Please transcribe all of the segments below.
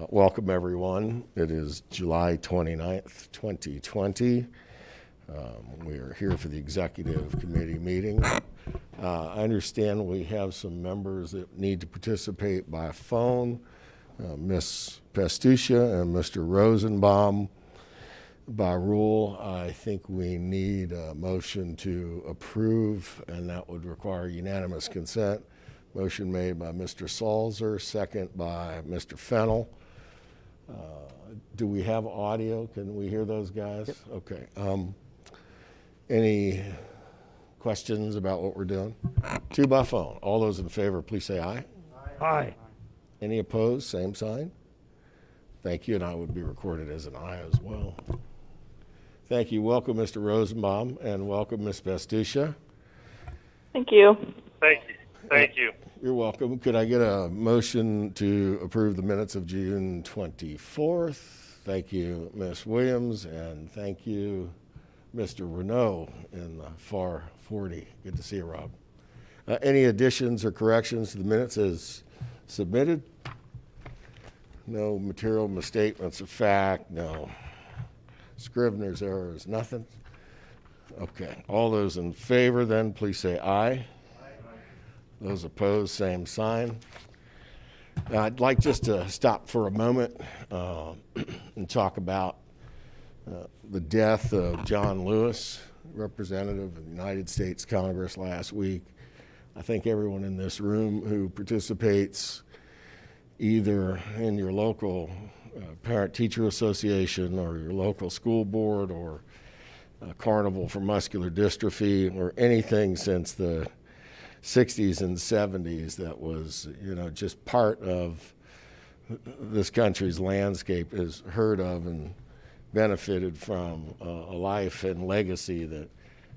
Welcome, everyone. It is July 29th, 2020. We are here for the Executive Committee meeting. I understand we have some members that need to participate by phone. Ms. Pastucia and Mr. Rosenbaum. By rule, I think we need a motion to approve, and that would require unanimous consent. Motion made by Mr. Salzer, second by Mr. Fennell. Do we have audio? Can we hear those guys? Yep. Okay. Any questions about what we're doing? Two by phone. All those in favor, please say aye. Aye. Any opposed? Same sign. Thank you, and I would be recorded as an aye as well. Thank you. Welcome, Mr. Rosenbaum, and welcome, Ms. Pastucia. Thank you. Thank you. Thank you. You're welcome. Could I get a motion to approve the minutes of June 24th? Thank you, Ms. Williams, and thank you, Mr. Renault in the far 40. Good to see you, Rob. Any additions or corrections to the minutes as submitted? No material misstatements of fact, no Scrivener's errors, nothing? Okay. All those in favor then, please say aye. Those opposed, same sign. Now, I'd like just to stop for a moment and talk about the death of John Lewis, representative of the United States Congress last week. I think everyone in this room who participates either in your local parent-teacher association or your local school board or Carnival for Muscular Dystrophy or anything since the 60s and 70s that was, just part of this country's landscape is heard of and benefited from a life and legacy that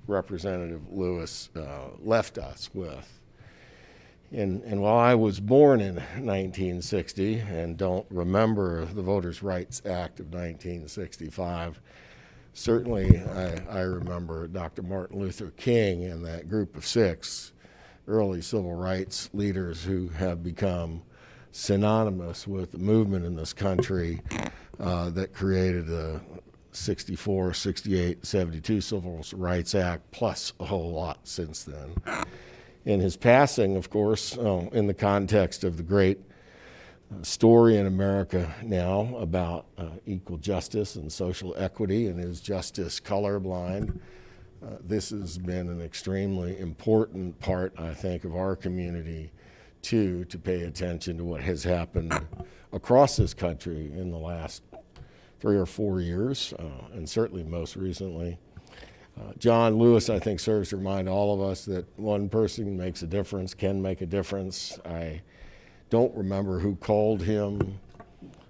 Representative Lewis left us with. And while I was born in 1960 and don't remember the Voters' Rights Act of 1965, certainly I remember Dr. Martin Luther King and that group of six early civil rights leaders who have become synonymous with the movement in this country that created the 64, 68, 72 Civil Rights Act, plus a whole lot since then. In his passing, of course, in the context of the great story in America now about equal justice and social equity, and is justice colorblind? This has been an extremely important part, I think, of our community, too, to pay attention to what has happened across this country in the last 3 or 4 years, and certainly most recently. John Lewis, I think, serves to remind all of us that one person makes a difference, can make a difference. I don't remember who called him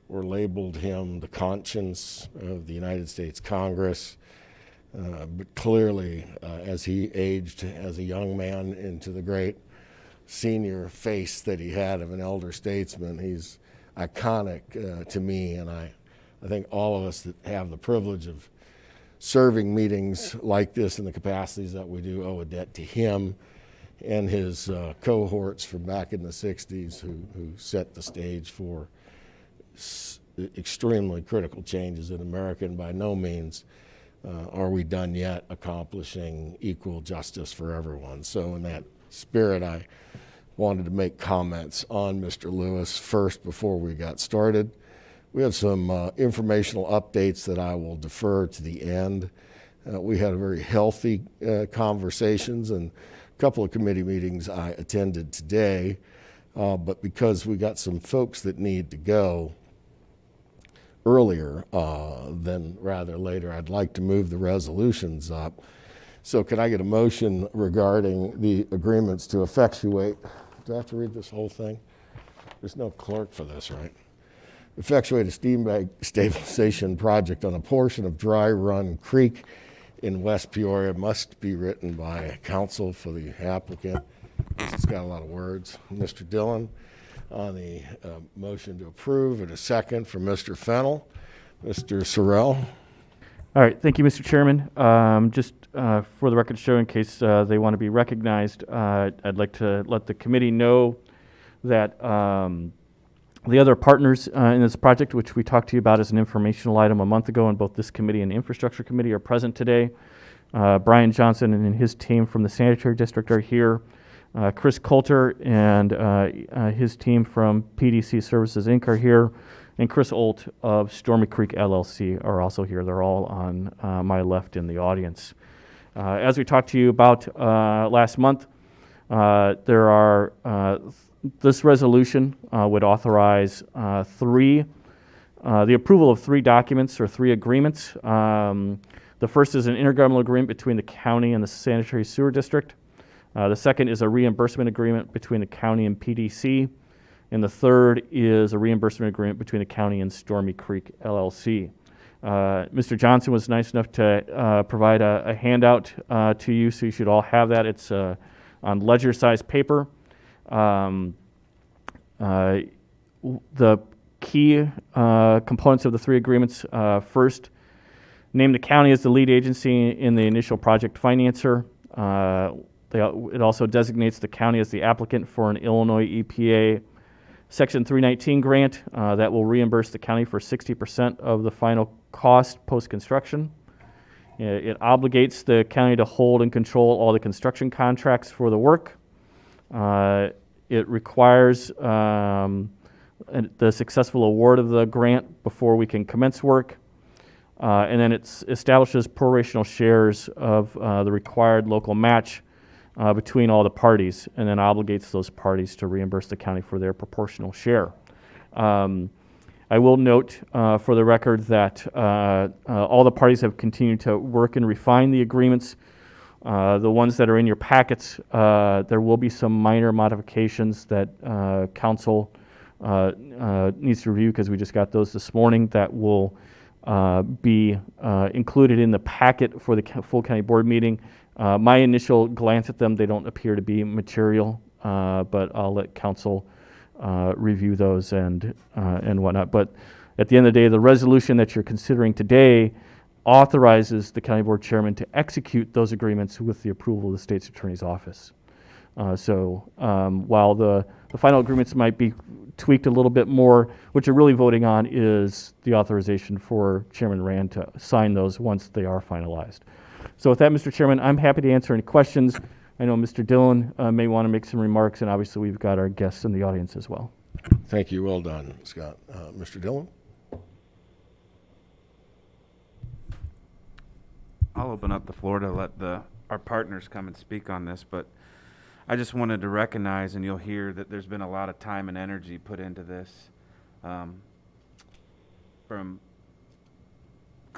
or labeled him the conscience of the United States Congress. But clearly, as he aged as a young man into the great senior face that he had of an elder statesman, he's iconic to me. And I think all of us that have the privilege of serving meetings like this in the capacities that we do owe a debt to him and his cohorts from back in the 60s who set the stage for extremely critical changes in America, and by no means are we done yet accomplishing equal justice for everyone. So in that spirit, I wanted to make comments on Mr. Lewis first before we got started. We have some informational updates that I will defer to the end. We had a very healthy conversations and a couple of committee meetings I attended today, but because we got some folks that need to go earlier than rather later, I'd like to move the resolutions up. So can I get a motion regarding the agreements to effectuate? Do I have to read this whole thing? There's no clerk for this, right? Effectuate a steam bag stabilization project on a portion of Dry Run Creek in West Peoria must be written by counsel for the applicant. It's got a lot of words. Mr. Dillon on the motion to approve, and a second from Mr. Fennell. Mr. Sorrell. All right, thank you, Mr. Chairman. Just for the record show, in case they want to be recognized, I'd like to let the committee know that The other partners in this project, which we talked to you about as an informational item a month ago, and both this committee and Infrastructure Committee are present today. Brian Johnson and his team from the Sanitary District are here. Chris Coulter and his team from PDC Services Inc. are here. And Chris Olt of Stormy Creek LLC are also here. They're all on my left in the audience. As we talked to you about last month, this resolution would authorize the approval of 3 documents or 3 agreements. The first is an intergovernmental agreement between the county and the Sanitary Sewer District. The second is a reimbursement agreement between the county and PDC. And the third is a reimbursement agreement between the county and Stormy Creek LLC. Mr. Johnson was nice enough to provide a handout to you, so you should all have that. It's on ledger-sized paper. The key components of the 3 agreements, first, name the county as the lead agency in the initial project financer. It also designates the county as the applicant for an Illinois EPA Section 319 grant that will reimburse the county for 60% of the final cost post-construction. It obligates the county to hold and control all the construction contracts for the work. It requires the successful award of the grant before we can commence work. And then it establishes prorational shares of the required local match between all the parties, and then obligates those parties to reimburse the county for their proportional share. I will note for the record that all the parties have continued to work and refine the agreements. The ones that are in your packets, there will be some minor modifications that council needs to review, because we just got those this morning, that will be included in the packet for the full county board meeting. My initial glance at them, they don't appear to be material, but I'll let council review those and whatnot. But at the end of the day, the resolution that you're considering today authorizes the county board chairman to execute those agreements with the approval of the state's attorney's office. While the final agreements might be tweaked a little bit more, what you're really voting on is the authorization for Chairman Rand to sign those once they are finalized. So with that, Mr. Chairman, I'm happy to answer any questions. I know Mr. Dillon may want to make some remarks, and obviously we've got our guests in the audience as well. Thank you. Well done, Scott. Mr. Dillon? I'll open up the floor to let our partners come and speak on this, but I just wanted to recognize, and you'll hear that there's been a lot of time and energy put into this from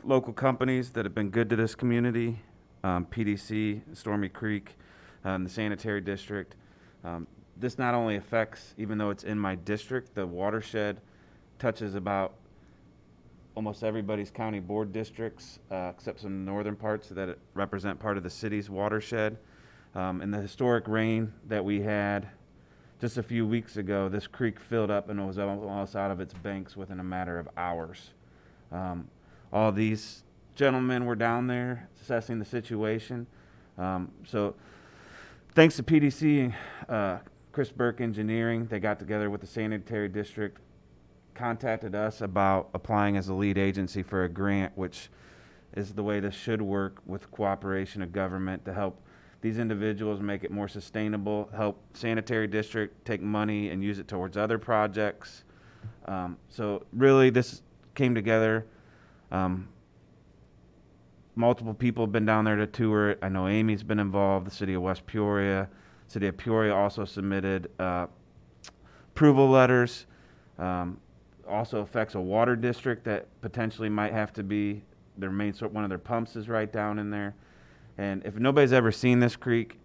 local companies that have been good to this community, PDC, Stormy Creek, and the Sanitary District. This not only affects, even though it's in my district, the watershed touches about almost everybody's county board districts, except some northern parts that represent part of the city's watershed. And the historic rain that we had just a few weeks ago, this creek filled up and it was almost out of its banks within a matter of hours. All these gentlemen were down there assessing the situation. So thanks to PDC, Chris Burke Engineering, they got together with the Sanitary District, contacted us about applying as a lead agency for a grant, which is the way this should work, with cooperation of government to help these individuals make it more sustainable, help Sanitary District take money and use it towards other projects. So really this came together. Multiple people have been down there to tour it. I know Amy's been involved, the city of West Peoria. City of Peoria also submitted approval letters. Also affects a water district that potentially might have to be their main one of their pumps is right down in there. And if nobody's ever seen this creek,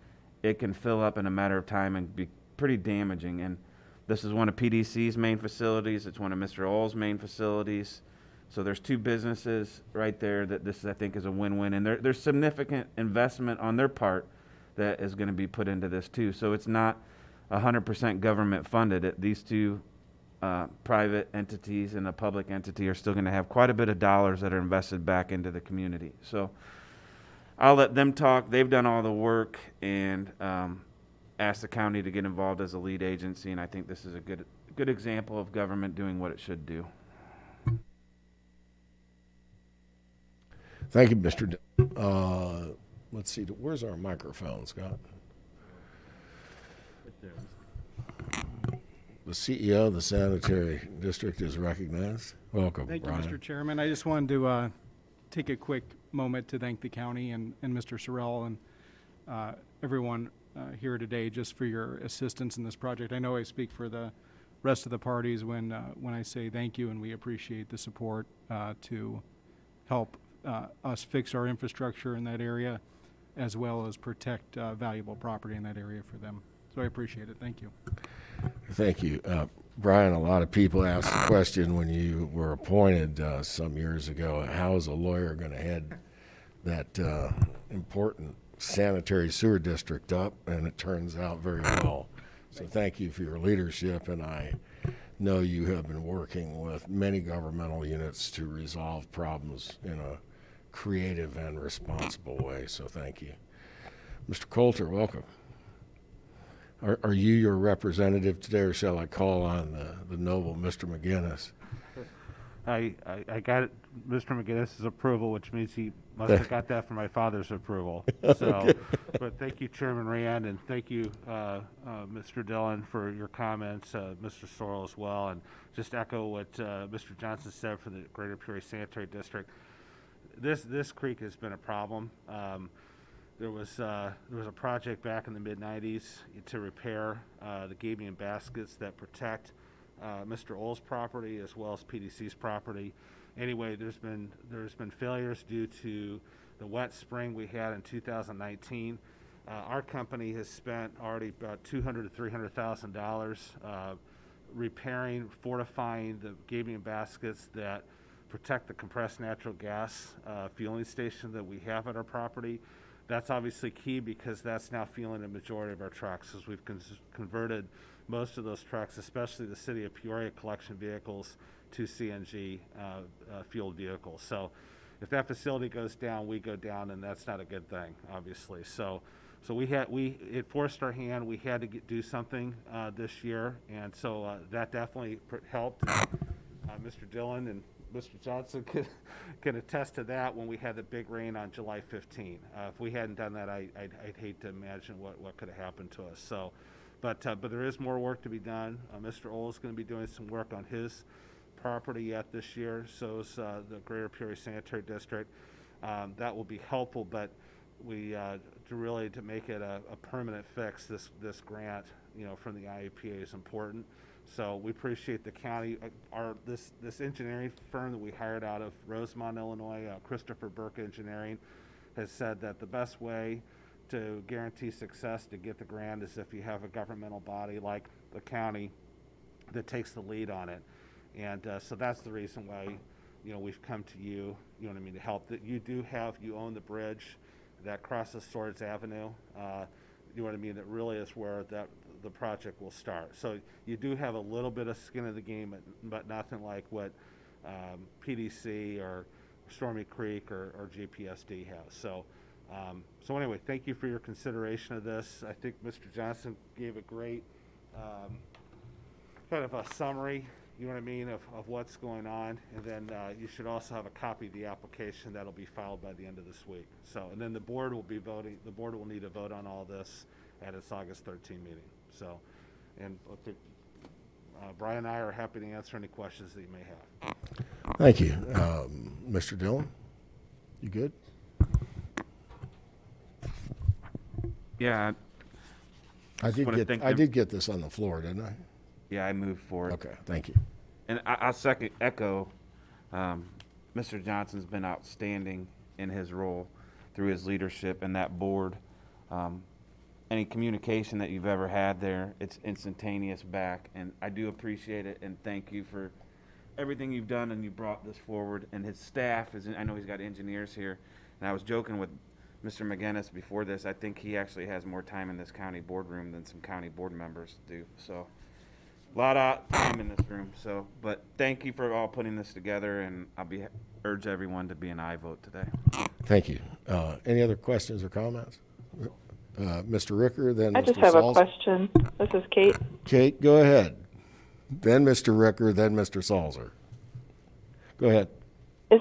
it can fill up in a matter of time and be pretty damaging. And this is one of PDC's main facilities. It's one of Mr. Oll's main facilities. So there's 2 businesses right there that this, I think, is a win-win. And there's significant investment on their part that is going to be put into this too. So it's not 100% government funded. These 2 private entities and a public entity are still going to have quite a bit of dollars that are invested back into the community. So I'll let them talk. They've done all the work, and asked the county to get involved as a lead agency, and I think this is a good example of government doing what it should do. Thank you, Mr. Let's see, where's our microphone, Scott? The CEO of the Sanitary District is recognized. Welcome, Thank you, Brian. Mr. Chairman. I just wanted to take a quick moment to thank the county and Mr. Sorrell and everyone here today just for your assistance in this project. I know I speak for the rest of the parties when I say thank you, and we appreciate the support to help us fix our infrastructure in that area, as well as protect valuable property in that area for them. So I appreciate it. Thank you. Thank you. Brian, a lot of people asked the question when you were appointed some years ago, how is a lawyer going to head that important sanitary sewer district up? And it turns out very well. So thank you for your leadership, and I know you have been working with many governmental units to resolve problems in a creative and responsible way, so thank you. Mr. Coulter, welcome. Are you your representative today, or shall I call on the noble Mr. McGinnis? I got it, Mr. McGinnis's approval, which means he must have got that from my father's approval. So, but thank you, Chairman Rand, and thank you, Mr. Dillon, for your comments, Mr. Sorrell as well, and just echo what Mr. Johnson said for the Greater Peoria Sanitary District. This creek has been a problem. There was a project back in the mid-'90s to repair the gabion baskets that protect Mr. Oll's property as well as PDC's property. Anyway, there's been failures due to the wet spring we had in 2019. Our company has spent already about $200,000 to $300,000 repairing, fortifying the gabion baskets that protect the compressed natural gas fueling station that we have at our property. That's obviously key because that's now fueling a majority of our trucks, as we've converted most of those trucks, especially the city of Peoria collection vehicles, to CNG fueled vehicles. So if that facility goes down, we go down, and that's not a good thing, obviously. So it forced our hand. We had to do something this year, and so that definitely helped. Mr. Dillon and Mr. Johnson could attest to that when we had the big rain on July 15. If we hadn't done that, I'd hate to imagine what could have happened to us. So, but there is more work to be done. Mr. Oll is going to be doing some work on his property yet this year. So is the Greater Peoria Sanitary District. That will be helpful, but we to make it a permanent fix. This grant, from the IEPA is important. So we appreciate the county. This engineering firm that we hired out of Rosemont, Illinois, Christopher Burke Engineering, has said that the best way to guarantee success to get the grant is if you have a governmental body like the county that takes the lead on it. And so that's the reason why, we've come to you, to help. That you own the bridge that crosses Swords Avenue. That really is where the project will start. So you do have a little bit of skin in the game, but nothing like what PDC or Stormy Creek or GPSD has. So anyway, thank you for your consideration of this. I think Mr. Johnson gave a great kind of a summary, of what's going on. And then you should also have a copy of the application that'll be filed by the end of this week. So, and then the board will be voting. The board will need to vote on all this at its August 13 meeting. So, and I think Brian and I are happy to answer any questions that you may have. Thank you. Mr. Dillon, you good? Yeah, I did get this on the floor, didn't I? yeah, I moved forward. Okay, thank you. And I'll echo, Mr. Johnson's been outstanding in his role through his leadership and that board. Any communication that you've ever had there, it's instantaneous back, and I do appreciate it, and thank you for everything you've done, and you brought this forward. And his staff, I know he's got engineers here, and I was joking with Mr. McGinnis before this. I think he actually has more time in this county boardroom than some county board members do. So a lot of time in this room. So, but thank you for all putting this together, and urge everyone to be an aye vote today. Thank you. Any other questions or comments? Mr. Ricker, then I Mr. just have a Salzer. question. This is Kate. Kate, go ahead. Then Mr. Ricker, then Mr. Salzer. Go ahead. Is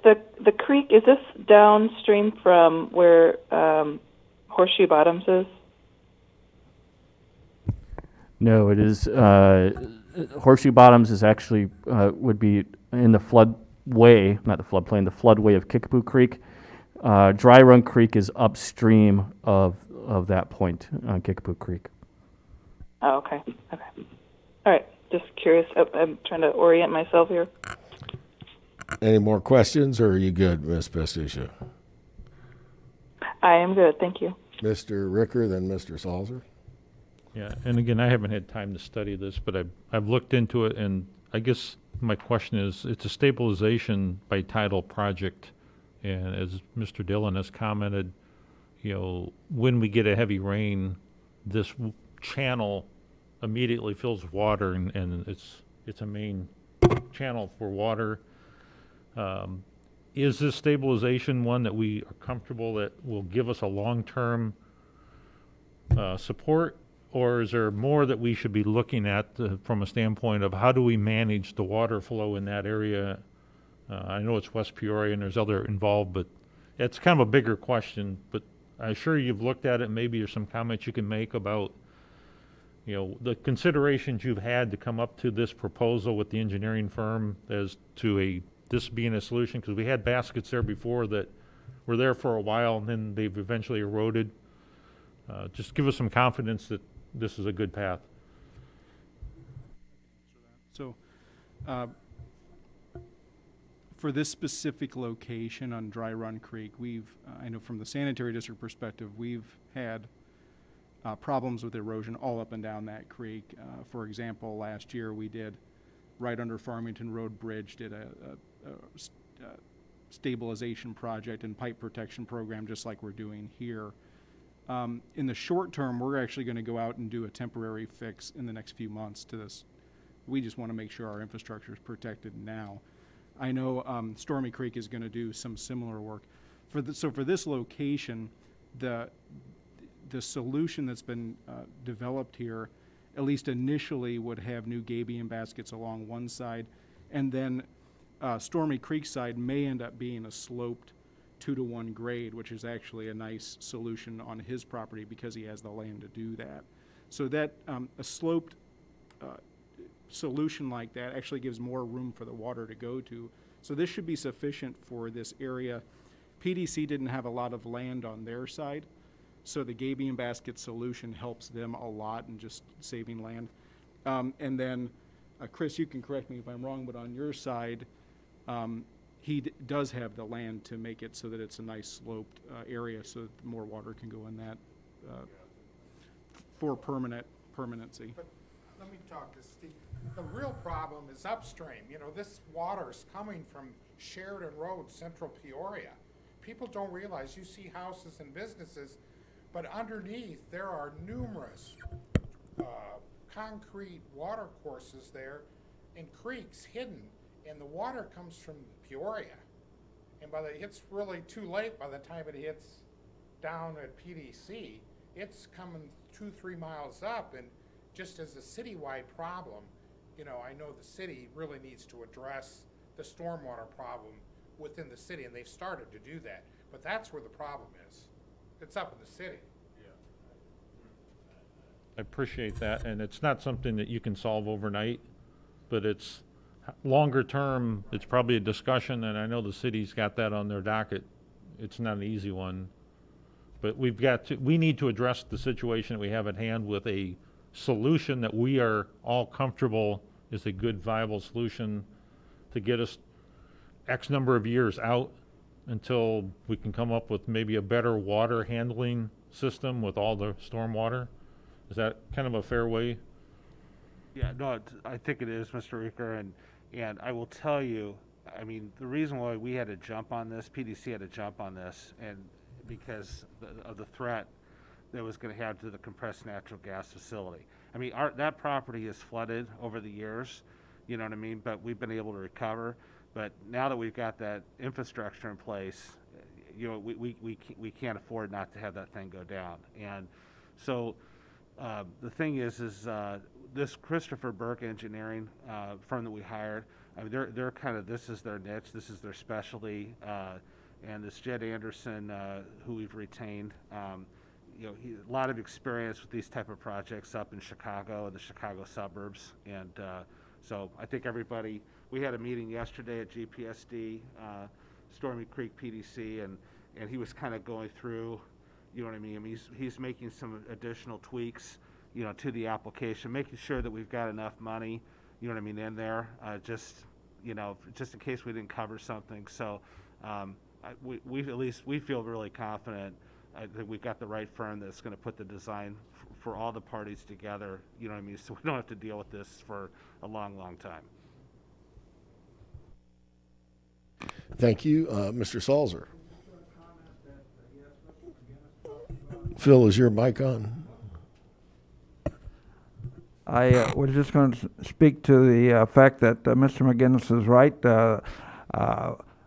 the creek, is this downstream from where Horseshoe Bottoms is? No, it is, Horseshoe Bottoms is actually, would be in the floodway, not the floodplain, the floodway of Kickapoo Creek. Dry Run Creek is upstream of that point on Kickapoo Creek. Oh, okay. Okay. All right. Just curious. I'm trying to orient myself here. Any more questions, or are you good, Ms. Pastuccia? I am good. Thank you. Mr. Ricker, then Mr. Salzer. Yeah, and again, I haven't had time to study this, but I've looked into it, and I guess my question is, it's a stabilization by tidal project, and as Mr. Dillon has commented, when we get a heavy rain, this channel immediately fills with water, and it's a main channel for water. Is this stabilization one that we are comfortable that will give us a long-term support? Or is there more that we should be looking at from a standpoint of how do we manage the water flow in that area? I know it's West Peoria and there's other involved, but it's kind of a bigger question. But I'm sure you've looked at it. Maybe there's some comments you can make about, the considerations you've had to come up to this proposal with the engineering firm as to this being a solution. Because we had baskets there before that were there for a while and then they've eventually eroded. Just give us some confidence that this is a good path. So, for this specific location on Dry Run Creek, I know from the sanitary district perspective, we've had problems with erosion all up and down that creek. For example, last year we did, right under Farmington Road Bridge, did a stabilization project and pipe protection program just like we're doing here. In the short term, we're actually going to go out and do a temporary fix in the next few months to this. We just want to make sure our infrastructure is protected now. I know Stormy Creek is going to do some similar work. So for this location, the solution that's been developed here, at least initially, would have new gabion baskets along one side, and then Stormy Creek side may end up being a sloped 2-to-1 grade, which is actually a nice solution on his property because he has the land to do that. So that a sloped solution like that actually gives more room for the water to go to. So this should be sufficient for this area. PDC didn't have a lot of land on their side, so the gabion basket solution helps them a lot in just saving land. And then, Chris, you can correct me if I'm wrong, but on your side, he does have the land to make it so that it's a nice sloped area so that more water can go in that for permanency. But let me talk to Steve. The real problem is upstream. This water is coming from Sheridan Road, central Peoria. People don't realize, you see houses and businesses, but underneath there are numerous concrete water courses there and creeks hidden, and the water comes from Peoria. And it's really too late by the time it hits down at PDC. It's coming 2-3 miles up, and just as a citywide problem, I know the city really needs to address the stormwater problem within the city, and they've started to do that. But that's where the problem is. It's up in the city. I appreciate that, and it's not something that you can solve overnight, but it's longer term, it's probably a discussion, and I know the city's got that on their docket. It's not an easy one, but we need to address the situation that we have at hand with a solution that we are all comfortable is a good, viable solution to get us X number of years out until we can come up with maybe a better water handling system with all the storm water. Is that kind of a fair way? Yeah, no, I think it is, Mr. Ricker, and I will tell you, I mean, the reason why we had to jump on this, PDC had to jump on this, and because of the threat that was going to have to the compressed natural gas facility. I mean, that property is flooded over the years, you know what I mean, but we've been able to recover. But now that we've got that infrastructure in place, you know, we can't afford not to have that thing go down. And so the thing is this Christopher Burke Engineering firm that we hired, I mean, they're kind of, this is their niche, this is their specialty, and this Jed Anderson, who we've retained, you know, a lot of experience with these type of projects up in Chicago and the Chicago suburbs, and so I think everybody, we had a meeting yesterday at GPSD, Stormy Creek PDC, and he was kind of going through, you know what I mean? I mean, he's making some additional tweaks, you know, to the application, making sure that we've got enough money, you know what I mean, in there, just, you know, just in case we didn't cover something. So we at least, we feel really confident that we've got the right firm that's going to put the design for all the parties together, you know what I mean, so we don't have to deal with this for a long, long time. Thank you. Mr. Salzer. Phil, is your mic on? I was just going to speak to the fact that Mr. McGinnis is right.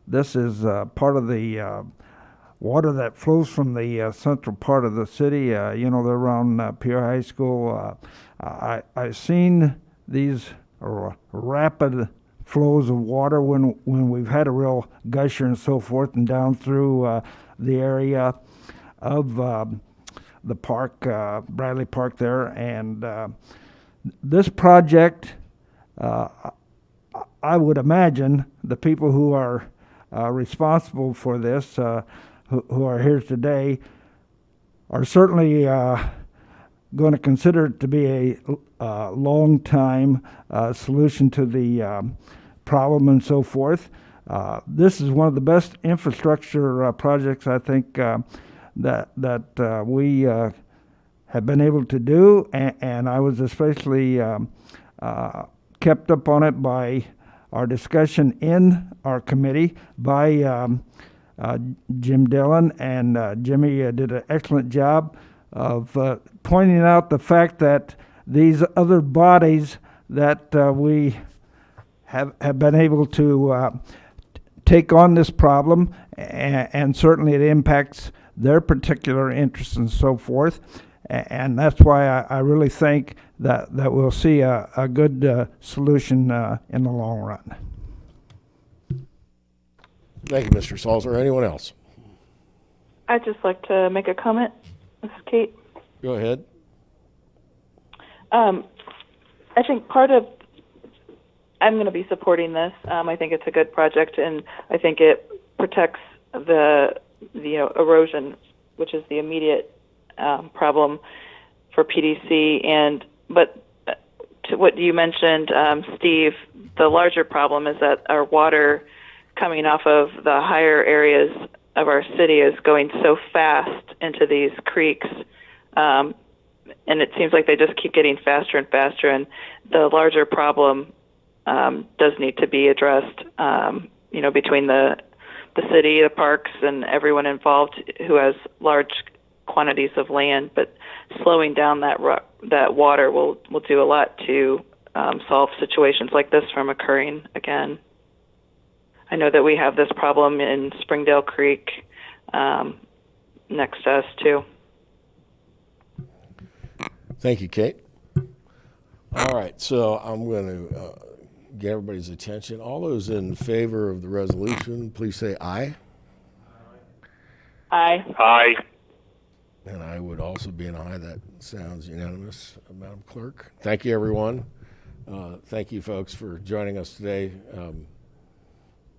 This is part of the water that flows from the central part of the city. You know, they're around Peoria High School. I've seen these rapid flows of water when we've had a real gusher and so forth, and down through the area of the park, Bradley Park there. And this project, I would imagine the people who are responsible for this, who are here today, are certainly going to consider it to be a long-time solution to the problem and so forth. This is one of the best infrastructure projects, I think, that we have been able to do, and I was especially kept up on it by our discussion in our committee by Jim Dillon, and Jimmy did an excellent job of pointing out the fact that these other bodies that we have been able to take on this problem, and certainly it impacts their particular interests and so forth. And that's why I really think that we'll see a good solution in the long run. Thank you, Mr. Salzer. Anyone else? I'd just like to make a comment. This is Kate. Go ahead. I think I'm going to be supporting this. I think it's a good project, and I think it protects the erosion, which is the immediate problem for PDC. But to what you mentioned, Steve, the larger problem is that our water coming off of the higher areas of our city is going so fast into these creeks, and it seems like they just keep getting faster and faster, and the larger problem does need to be addressed, between the city, the parks, and everyone involved who has large quantities of land. But slowing down that water will do a lot to solve situations like this from occurring again. I know that we have this problem in Springdale Creek next to us too. Thank you, Kate. All right, so I'm going to get everybody's attention. All those in favor of the resolution, please say aye. Aye. Aye. And I would also be an aye. That sounds unanimous, Madam Clerk. Thank you, everyone. Thank you, folks, for joining us today.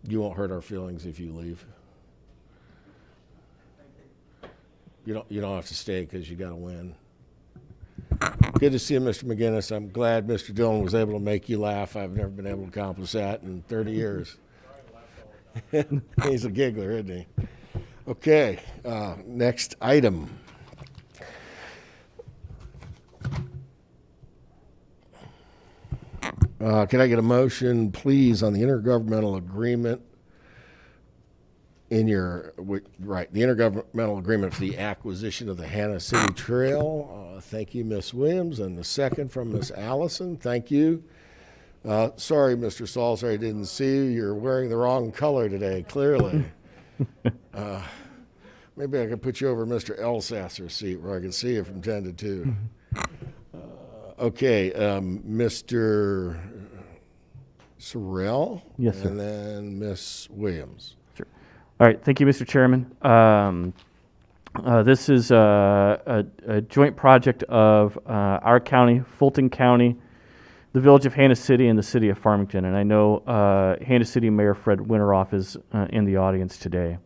You won't hurt our feelings if you leave. You don't have to stay because you got to win. Good to see you, Mr. McGinnis. I'm glad Mr. Dillon was able to make you laugh. I've never been able to accomplish that in 30 years. He's a giggler, isn't he? Okay, next item. Can I get a motion, please, on the intergovernmental agreement the intergovernmental agreement for the acquisition of the Hannah City Trail? Thank you, Ms. Williams, and the second from Ms. Allison. Thank you. Sorry, Mr. Salzer, I didn't see you. You're wearing the wrong color today, clearly. Maybe I could put you over Mr. Elsasser's seat where I can see you from 10 to 2. Okay, Mr. Sorrell? Yes, sir. And then Miss Williams. All right, thank you, Mr. Chairman. This is a joint project of our county, Fulton County, the Village of Hannah City, and the City of Farmington. And I know Hannah City Mayor Fred Winteroff is in the audience today.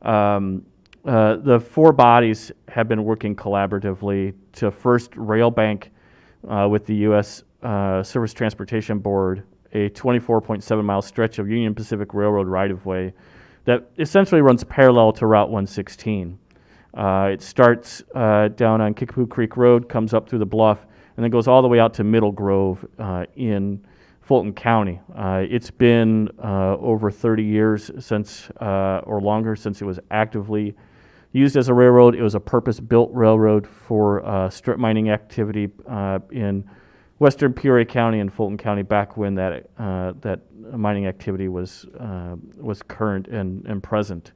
The four bodies have been working collaboratively to first rail bank with the U.S. Surface Transportation Board a 24.7-mile stretch of Union Pacific Railroad right-of-way that essentially runs parallel to Route 116. It starts down on Kickapoo Creek Road, comes up through the bluff, and then goes all the way out to Middle Grove in Fulton County. It's been over 30 years since, or longer, since it was actively used as a railroad. It was a purpose-built railroad for strip mining activity in western Peoria County and Fulton County back when that mining activity was current and present.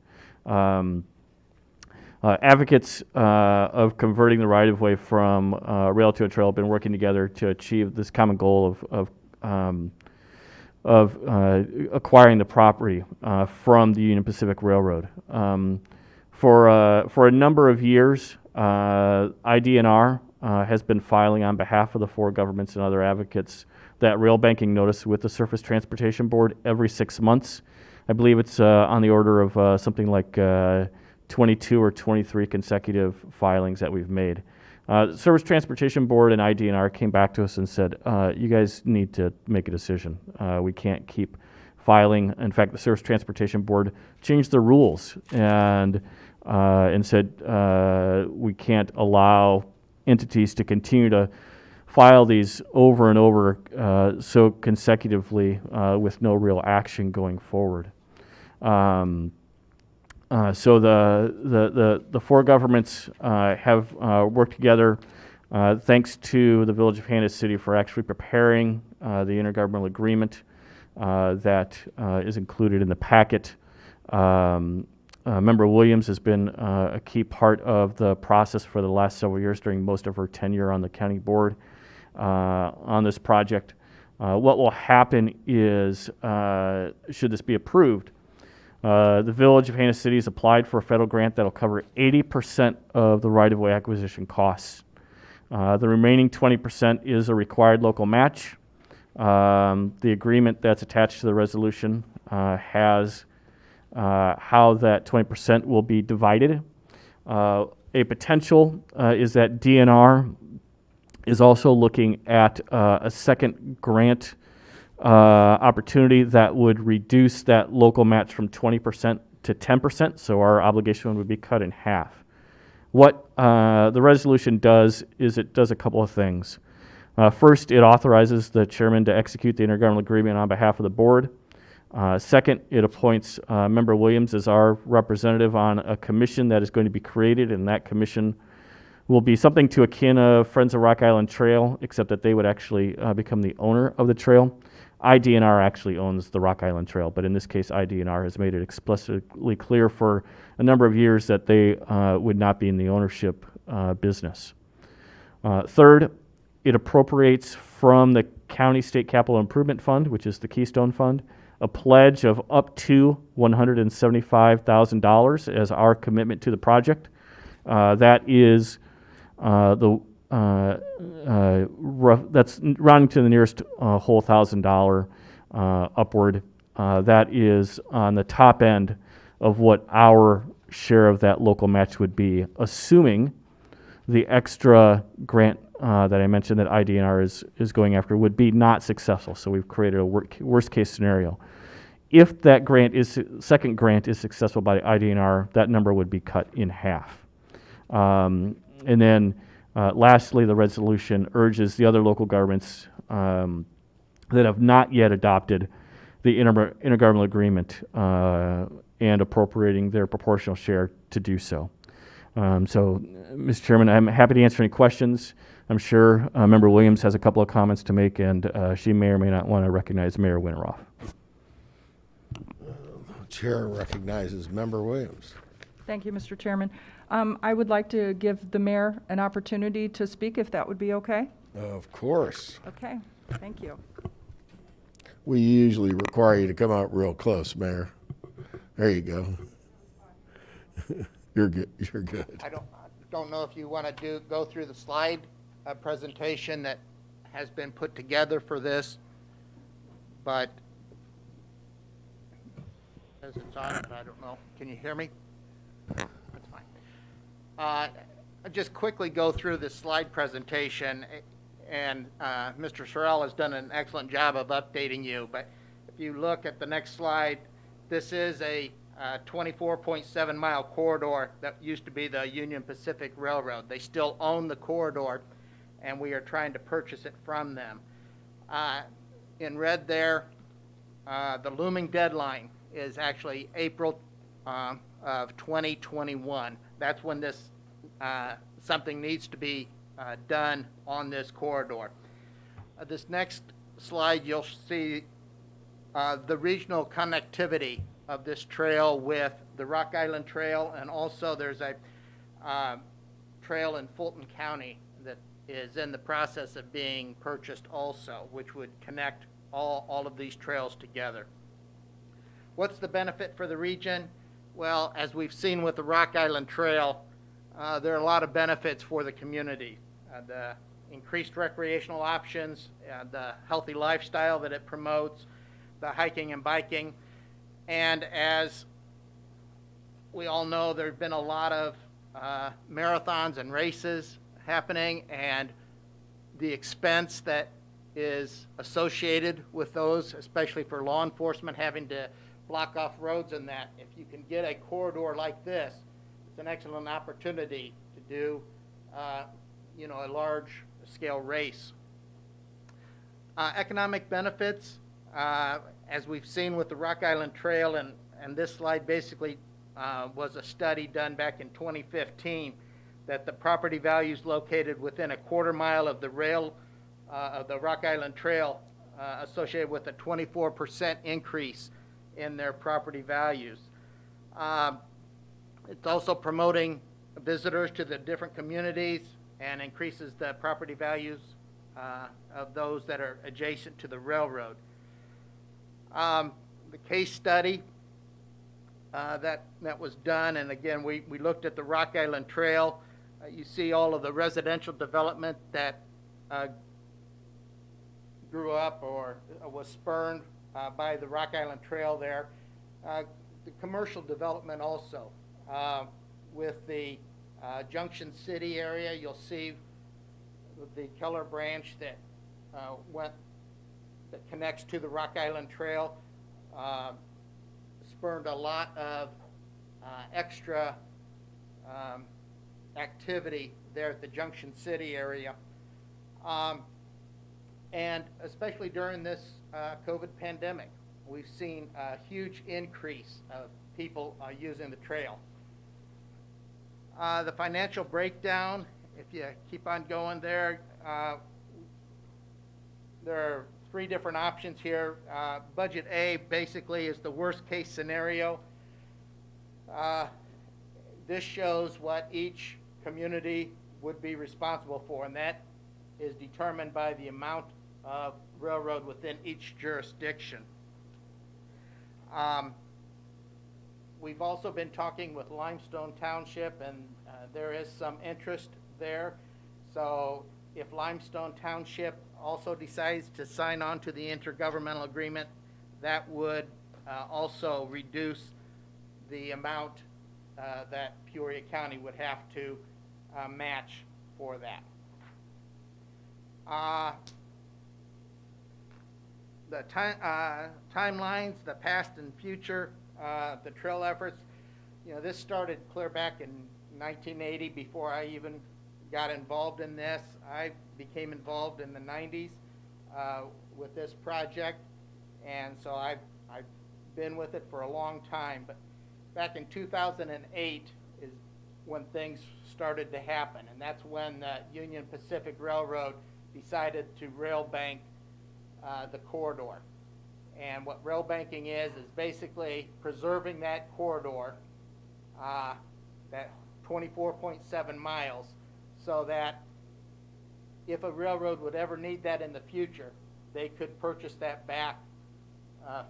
Advocates of converting the right-of-way from rail to a trail have been working together to achieve this common goal of acquiring the property from the Union Pacific Railroad. For a number of years, IDNR has been filing on behalf of the four governments and other advocates that rail banking notice with the Surface Transportation Board every 6 months. I believe it's on the order of something like 22 or 23 consecutive filings that we've made. Surface Transportation Board and IDNR came back to us and said, you guys need to make a decision. We can't keep filing. In fact, the Surface Transportation Board changed the rules and said we can't allow entities to continue to file these over and over so consecutively with no real action going forward. So the four governments have worked together thanks to the Village of Hannah City for actually preparing the intergovernmental agreement that is included in the packet. Member Williams has been a key part of the process for the last several years during most of her tenure on the county board on this project. What will happen is, should this be approved, the Village of Hannah City has applied for a federal grant that will cover 80% of the right-of-way acquisition costs. The remaining 20% is a required local match. The agreement that's attached to the resolution has how that 20% will be divided. A potential is that DNR is also looking at a second grant opportunity that would reduce that local match from 20% to 10%, so our obligation would be cut in half. What the resolution does is it does a couple of things. First, it authorizes the chairman to execute the intergovernmental agreement on behalf of the board. Second, it appoints Member Williams as our representative on a commission that is going to be created, and that commission will be something to akin to Friends of Rock Island Trail, except that they would actually become the owner of the trail. IDNR actually owns the Rock Island Trail, but in this case, IDNR has made it explicitly clear for a number of years that they would not be in the ownership business. Third, it appropriates from the County State Capital Improvement Fund, which is the Keystone Fund, a pledge of up to $175,000 as our commitment to the project. That is that's rounding to the nearest whole $1,000 upward. That is on the top end of what our share of that local match would be, assuming the extra grant that I mentioned that IDNR is going after would be not successful. So we've created a worst case scenario. If that second grant is successful by IDNR, that number would be cut in half. And then lastly, the resolution urges the other local governments that have not yet adopted the intergovernmental agreement and appropriating their proportional share to do so. So, Mr. Chairman, I'm happy to answer any questions. I'm sure Member Williams has a couple of comments to make, and she may or may not want to recognize Mayor Winteroff. Chair recognizes Member Williams. Thank you, Mr. Chairman. I would like to give the mayor an opportunity to speak, if that would be okay. Of course. Okay, thank you. We usually require you to come out real close, Mayor. There you go. You're good. You're good. I don't know if you want to go through the slide presentation that has been put together for this, but as it's on it, I don't know. Can you hear me? That's fine. I'll just quickly go through this slide presentation, and Mr. Sorrell has done an excellent job of updating you, but if you look at the next slide, this is a 24.7 mile corridor that used to be the Union Pacific Railroad. They still own the corridor, and we are trying to purchase it from them. In red there, the looming deadline is actually April of 2021. That's when this something needs to be done on this corridor. This next slide, you'll see the regional connectivity of this trail with the Rock Island Trail, and also there's a trail in Fulton County that is in the process of being purchased also, which would connect all of these trails together. What's the benefit for the region? Well, as we've seen with the Rock Island Trail, there are a lot of benefits for the community. The increased recreational options, the healthy lifestyle that it promotes, the hiking and biking, and as we all know, there have been a lot of marathons and races happening, and the expense that is associated with those, especially for law enforcement having to block off roads and that. If you can get a corridor like this, it's an excellent opportunity to do, a large scale race. Economic benefits, as we've seen with the Rock Island Trail, and this slide basically was a study done back in 2015, that the property values located within a quarter mile of the rail of the Rock Island Trail associated with a 24% increase in their property values. It's also promoting visitors to the different communities and increases the property values of those that are adjacent to the railroad. The case study that was done, and again, we looked at the Rock Island Trail. You see all of the residential development that grew up or was spurned by the Rock Island Trail there. The commercial development also. With the Junction City area, you'll see the Keller branch that that connects to the Rock Island Trail spurned a lot of extra activity there at the Junction City area. And especially during this COVID pandemic, we've seen a huge increase of people using the trail. The financial breakdown, if you keep on going there are three different options here. Budget A basically is the worst case scenario. This shows what each community would be responsible for, and that is determined by the amount of railroad within each jurisdiction. We've also been talking with Limestone Township, and there is some interest there. So if Limestone Township also decides to sign on to the intergovernmental agreement, that would also reduce the amount that Peoria County would have to match for that. The timelines, the past and future, the trail efforts, this started clear back in 1980 before I even got involved in this. I became involved in the 90s with this project, and so I've been with it for a long time. But back in 2008 is when things started to happen, and that's when the Union Pacific Railroad decided to rail bank the corridor. And what rail banking is basically preserving that corridor that 24.7 miles, so that if a railroad would ever need that in the future, they could purchase that back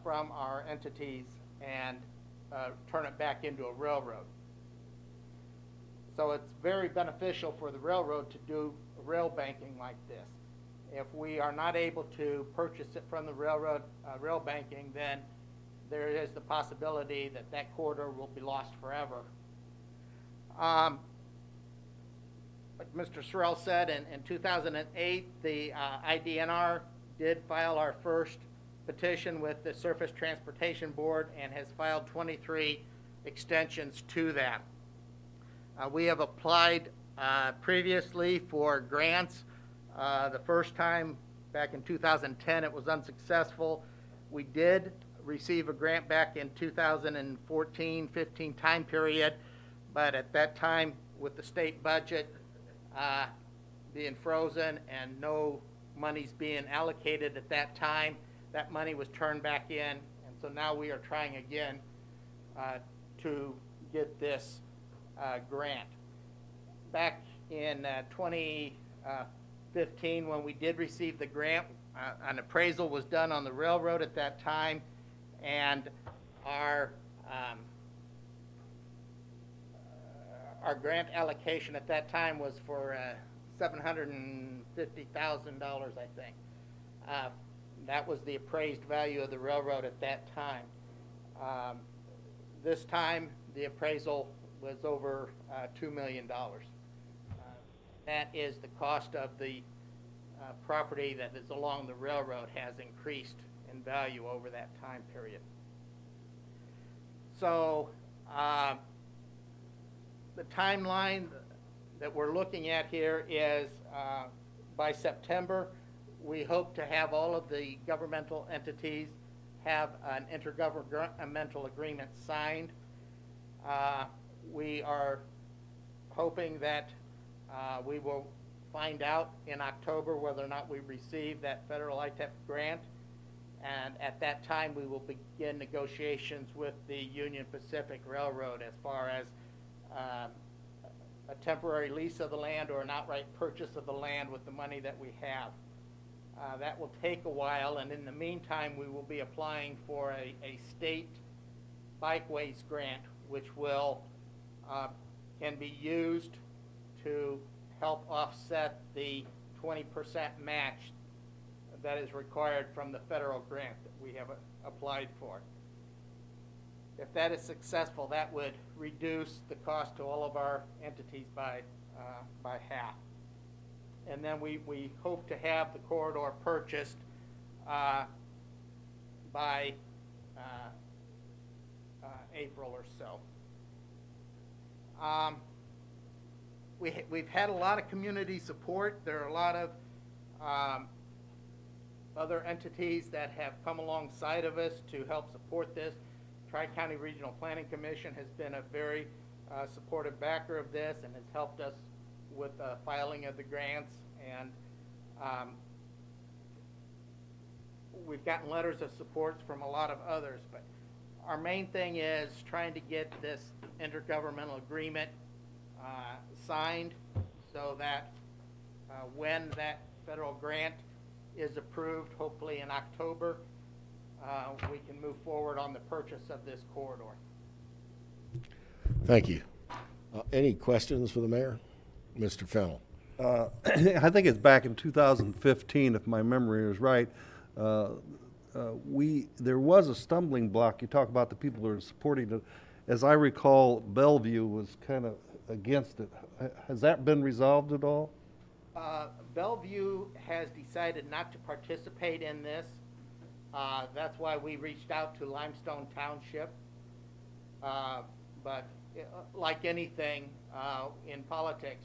from our entities and turn it back into a railroad. So it's very beneficial for the railroad to do rail banking like this. If we are not able to purchase it from the railroad, rail banking, then there is the possibility that that corridor will be lost forever. Like Mr. Sorrell said, in 2008, the IDNR did file our first petition with the Surface Transportation Board and has filed 23 extensions to that. We have applied previously for grants. The first time back in 2010, it was unsuccessful. We did receive a grant back in 2014-15 time period, but at that time, with the state budget being frozen and no monies being allocated at that time, that money was turned back in, and so now we are trying again to get this grant. Back in 2015, when we did receive the grant, an appraisal was done on the railroad at that time, and our grant allocation at that time was for $750,000, I think. That was the appraised value of the railroad at that time. This time, the appraisal was over $2 million. That is the cost of the property that is along the railroad has increased in value over that time period. So the timeline that we're looking at here is by September, we hope to have all of the governmental entities have an intergovernmental agreement signed. We are hoping that we will find out in October whether or not we receive that federal ITEP grant, and at that time we will begin negotiations with the Union Pacific Railroad as far as a temporary lease of the land or an outright purchase of the land with the money that we have. That will take a while, and in the meantime we will be applying for a state bikeways grant, which will can be used to help offset the 20% match that is required from the federal grant that we have applied for. If that is successful, that would reduce the cost to all of our entities by half. And then we hope to have the corridor purchased by April or so. We've had a lot of community support. There are a lot of other entities that have come alongside of us to help support this. Tri-County Regional Planning Commission has been a very supportive backer of this and has helped us with the filing of the grants, and we've gotten letters of support from a lot of others, but our main thing is trying to get this intergovernmental agreement signed so that when that federal grant is approved, hopefully in October, we can move forward on the purchase of this corridor. Thank you. Any questions for the mayor? Mr. Fennell. I think it's back in 2015, if my memory is right. There was a stumbling block. You talk about the people who are supporting it. As I recall, Bellevue was kind of against it. Has that been resolved at all? Bellevue has decided not to participate in this. That's why we reached out to Limestone Township. But like anything in politics,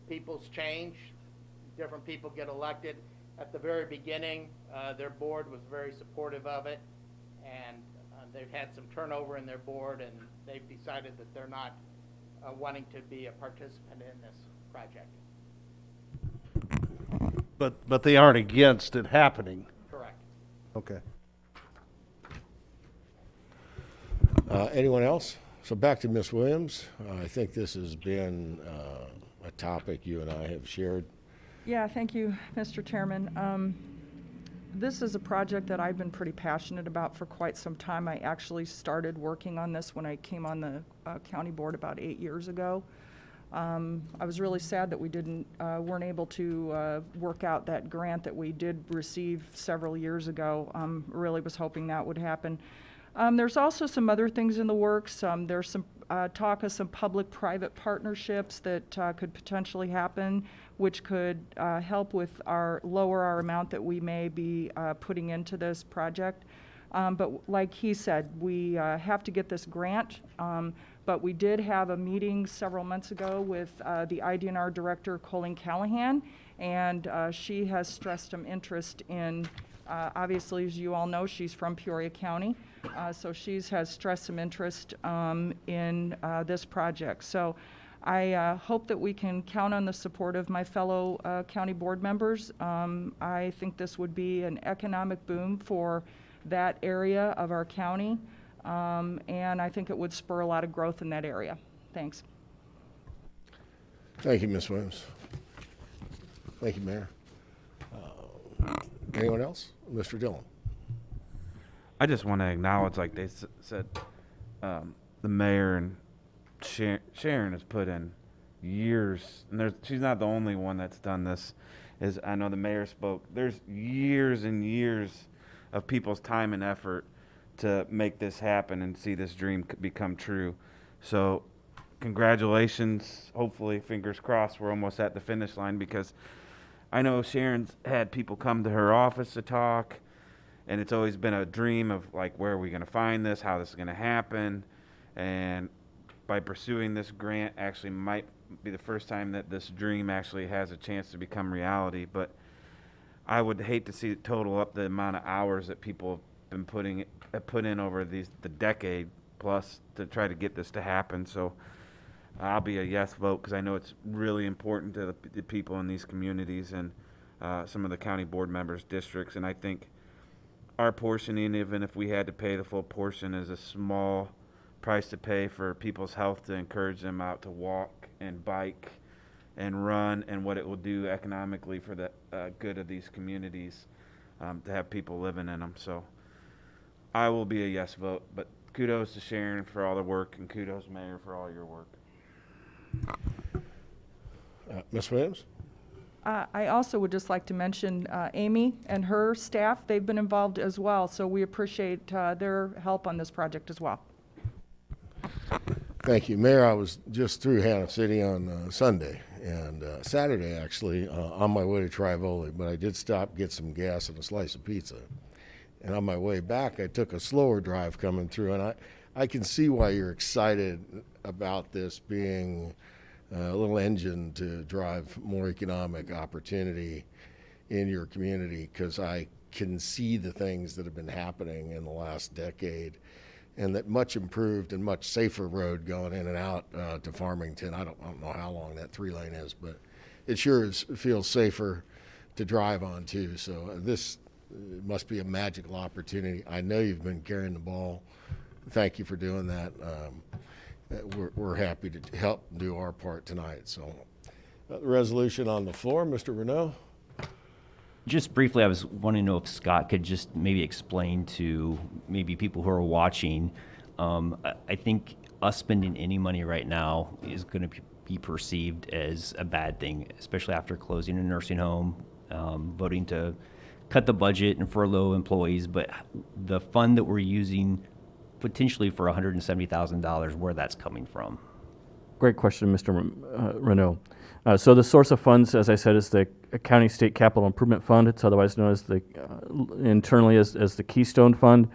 people's change, different people get elected. At the very beginning, their board was very supportive of it, and they've had some turnover in their board, and they've decided that they're not wanting to be a participant in this project. But they aren't against it happening? Correct. Okay. Anyone else? So back to Ms. Williams. I think this has been a topic you and I have shared. Yeah, thank you, Mr. Chairman. This is a project that I've been pretty passionate about for quite some time. I actually started working on this when I came on the county board about 8 years ago. I was really sad that we weren't able to work out that grant that we did receive several years ago. Really was hoping that would happen. There's also some other things in the works. There's some talk of some public-private partnerships that could potentially happen, which could help with lower our amount that we may be putting into this project. But like he said, we have to get this grant. But we did have a meeting several months ago with the IDNR director, Colleen Callahan, and she has stressed some interest in, obviously, as you all know, she's from Peoria County, so she has stressed some interest in this project. So I hope that we can count on the support of my fellow county board members. I think this would be an economic boom for that area of our county. And I think it would spur a lot of growth in that area. Thanks. Thank you, Ms. Williams. Thank you, Mayor. Anyone else? Mr. Dillon. I just want to acknowledge, like they said, the mayor and Sharon has put in years, and she's not the only one that's done this. I know the mayor spoke. There's years and years of people's time and effort to make this happen and see this dream become true. So congratulations. Hopefully, fingers crossed, we're almost at the finish line, because I know Sharon's had people come to her office to talk, and it's always been a dream of, like, where are we going to find this, how this is going to happen. And by pursuing this grant actually might be the first time that this dream actually has a chance to become reality. But I would hate to see it total up the amount of hours that people have been put in over the decade plus to try to get this to happen. So I'll be a yes vote, because I know it's really important to the people in these communities and some of the county board members' districts. And I think our portion, even if we had to pay the full portion, is a small price to pay for people's health, to encourage them out to walk and bike and run, and what it will do economically for the good of these communities, to have people living in them. So I will be a yes vote, but kudos to Sharon for all the work, and kudos, Mayor, for all your work. Ms. Williams? I also would just like to mention Amy and her staff. They've been involved as well, so we appreciate their help on this project as well. Thank you, Mayor. I was just through Hannah City on Sunday and Saturday, actually, on my way to Trivoli, but I did stop, get some gas and a slice of pizza. And on my way back, I took a slower drive coming through, and I can see why you're excited about this being a little engine to drive more economic opportunity in your community, because I can see the things that have been happening in the last decade, and that much improved and much safer road going in and out to Farmington. I don't know how long that 3-lane is, but it sure feels safer to drive on too. So this must be a magical opportunity. I know you've been carrying the ball. Thank you for doing that. We're happy to help do our part tonight. So the resolution on the floor, Mr. Renaud. Just briefly, I was wanting to know if Scott could just maybe explain to maybe people who are watching. I think us spending any money right now is going to be perceived as a bad thing, especially after closing a nursing home, voting to cut the budget and furlough employees. But the fund that we're using potentially for $170,000, where that's coming from. Great question, Mr. Renaud. So the source of funds, as I said, is the County State Capital Improvement Fund. It's otherwise known as internally as the Keystone Fund.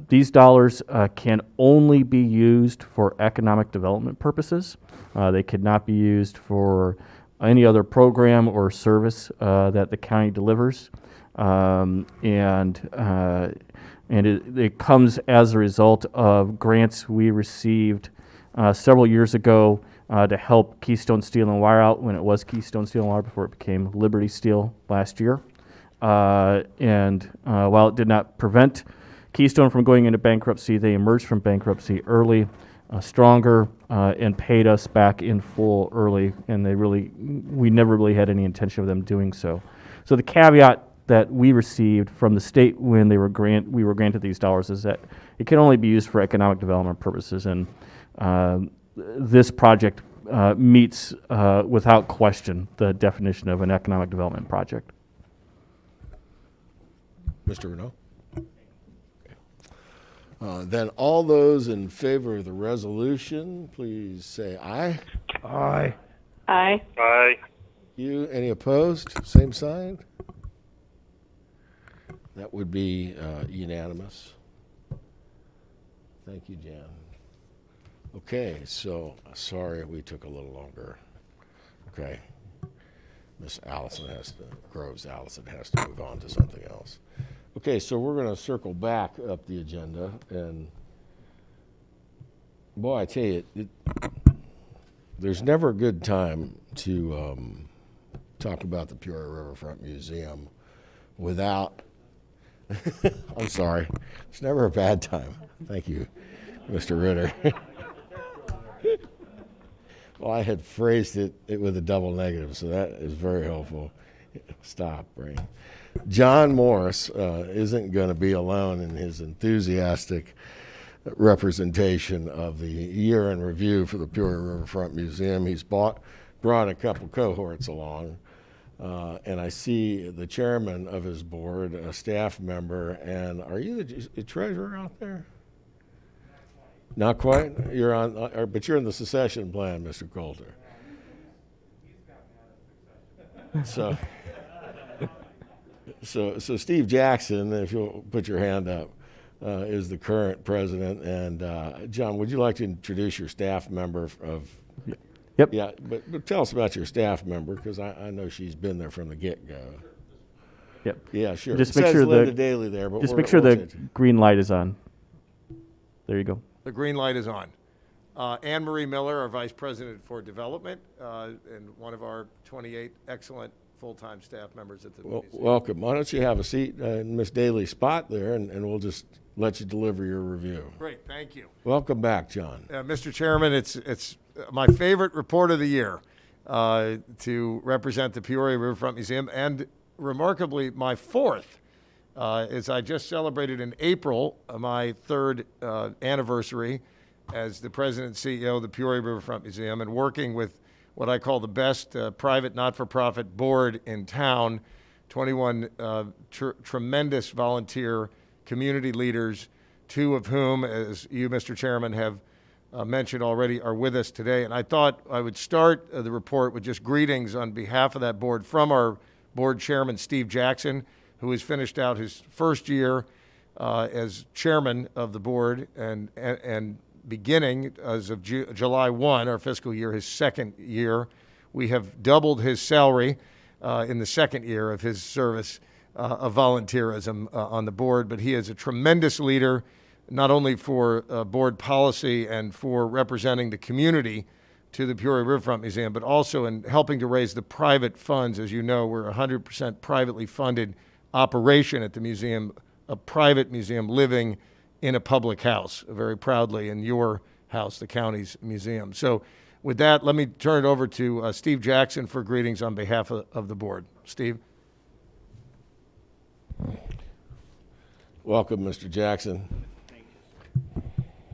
These dollars can only be used for economic development purposes. They could not be used for any other program or service that the county delivers. It comes as a result of grants we received several years ago to help Keystone Steel and Wire out when it was Keystone Steel and Wire before it became Liberty Steel last year. While it did not prevent Keystone from going into bankruptcy, they emerged from bankruptcy early stronger and paid us back in full early, and we never really had any intention of them doing so. So the caveat that we received from the state when we were granted these dollars is that it can only be used for economic development purposes, and this project meets without question the definition of an economic development project. Mr. Renaud? Then all those in favor of the resolution, please say aye. Aye. Aye. Aye. You, any opposed? Same sign? That would be unanimous. Thank you, Jan. Okay, so sorry we took a little longer. Okay. Miss Groves Allison has to move on to something else. Okay, so we're going to circle back up the agenda, and boy, I tell you, there's never a good time to talk about the Peoria Riverfront Museum without, I'm sorry, it's never a bad time. Thank you, Mr. Ritter. Well, I had phrased it with a double negative, so that is very helpful. Stop, Brain. John Morris isn't going to be alone in his enthusiastic representation of the year in review for the Peoria Riverfront Museum. He's brought a couple cohorts along, and I see the chairman of his board, a staff member, and are you the treasurer out there? Not quite? You're on, but you're in the succession plan, Mr. Coulter. So Steve Jackson, if you'll put your hand up, is the current president. And John, would you like to introduce your staff member of? Yep. Yeah, but tell us about your staff member, because I know she's been there from the get-go. Yep. Yeah, sure. Just It make says sure Linda Daly there, but just make sure we'll the change it. green light is on. There you go. The green light is on. Anne Marie Miller, our Vice President for Development, and one of our 28 excellent full-time staff members at the museum. Welcome. Why don't you have a seat in Miss Daly's spot there, and we'll just let you deliver your review. Great, thank you. Welcome back, John. Mr. Chairman, it's my favorite report of the year to represent the Peoria Riverfront Museum, and remarkably, my fourth, as I just celebrated in April, my third anniversary as the president and CEO of the Peoria Riverfront Museum, and working with what I call the best private not-for-profit board in town, 21 tremendous volunteer community leaders, two of whom, as you, Mr. Chairman, have mentioned already, are with us today. And I thought I would start the report with just greetings on behalf of that board from our board chairman, Steve Jackson, who has finished out his first year as chairman of the board, and beginning as of July 1, our fiscal year, his second year. We have doubled his salary in the second year of his service of volunteerism on the board, but he is a tremendous leader, not only for board policy and for representing the community to the Peoria Riverfront Museum, but also in helping to raise the private funds. As you know, we're a 100% privately funded operation at the museum, a private museum living in a public house, very proudly in your house, the county's museum. So with that, let me turn it over to Steve Jackson for greetings on behalf of the board. Steve? Welcome, Mr. Jackson. Thank you.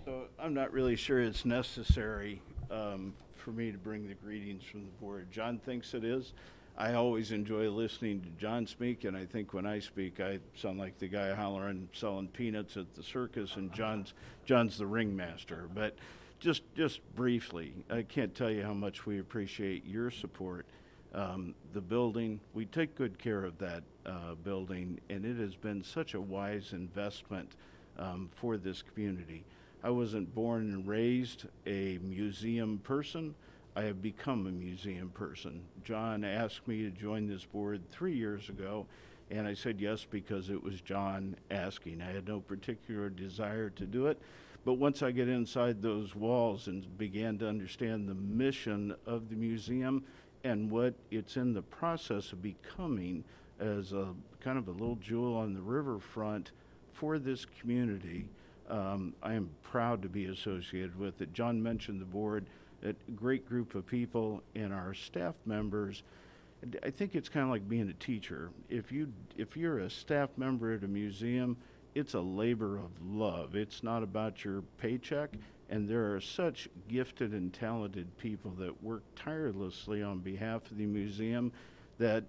So I'm not really sure it's necessary for me to bring the greetings from the board. John thinks it is. I always enjoy listening to John speak, and I think when I speak, I sound like the guy hollering, selling peanuts at the circus, and John's the ringmaster. But just briefly, I can't tell you how much we appreciate your support. The building, we take good care of that building, and it has been such a wise investment for this community. I wasn't born and raised a museum person. I have become a museum person. John asked me to join this board 3 years ago, and I said yes because it was John asking. I had no particular desire to do it, but once I get inside those walls and began to understand the mission of the museum and what it's in the process of becoming as a kind of a little jewel on the riverfront for this community, I am proud to be associated with it. John mentioned the board, a great group of people, and our staff members. I think it's kind of like being a teacher. If you're a staff member at a museum, it's a labor of love. It's not about your paycheck, and there are such gifted and talented people that work tirelessly on behalf of the museum that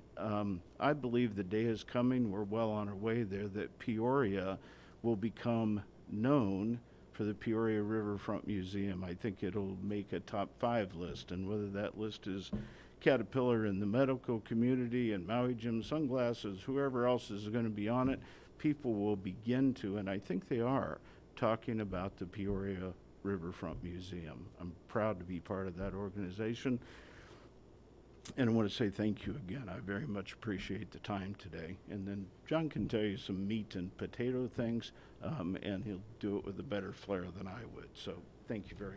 I believe the day is coming, we're well on our way there, that Peoria will become known for the Peoria Riverfront Museum. I think it'll make a top 5 list, and whether that list is Caterpillar in the medical community and Maui Jim Sunglasses, whoever else is going to be on it, people will begin to, and I think they are, talking about the Peoria Riverfront Museum. I'm proud to be part of that organization. And I want to say thank you again. I very much appreciate the time today. And then John can tell you some meat and potato things, and he'll do it with a better flair than I would. So thank you very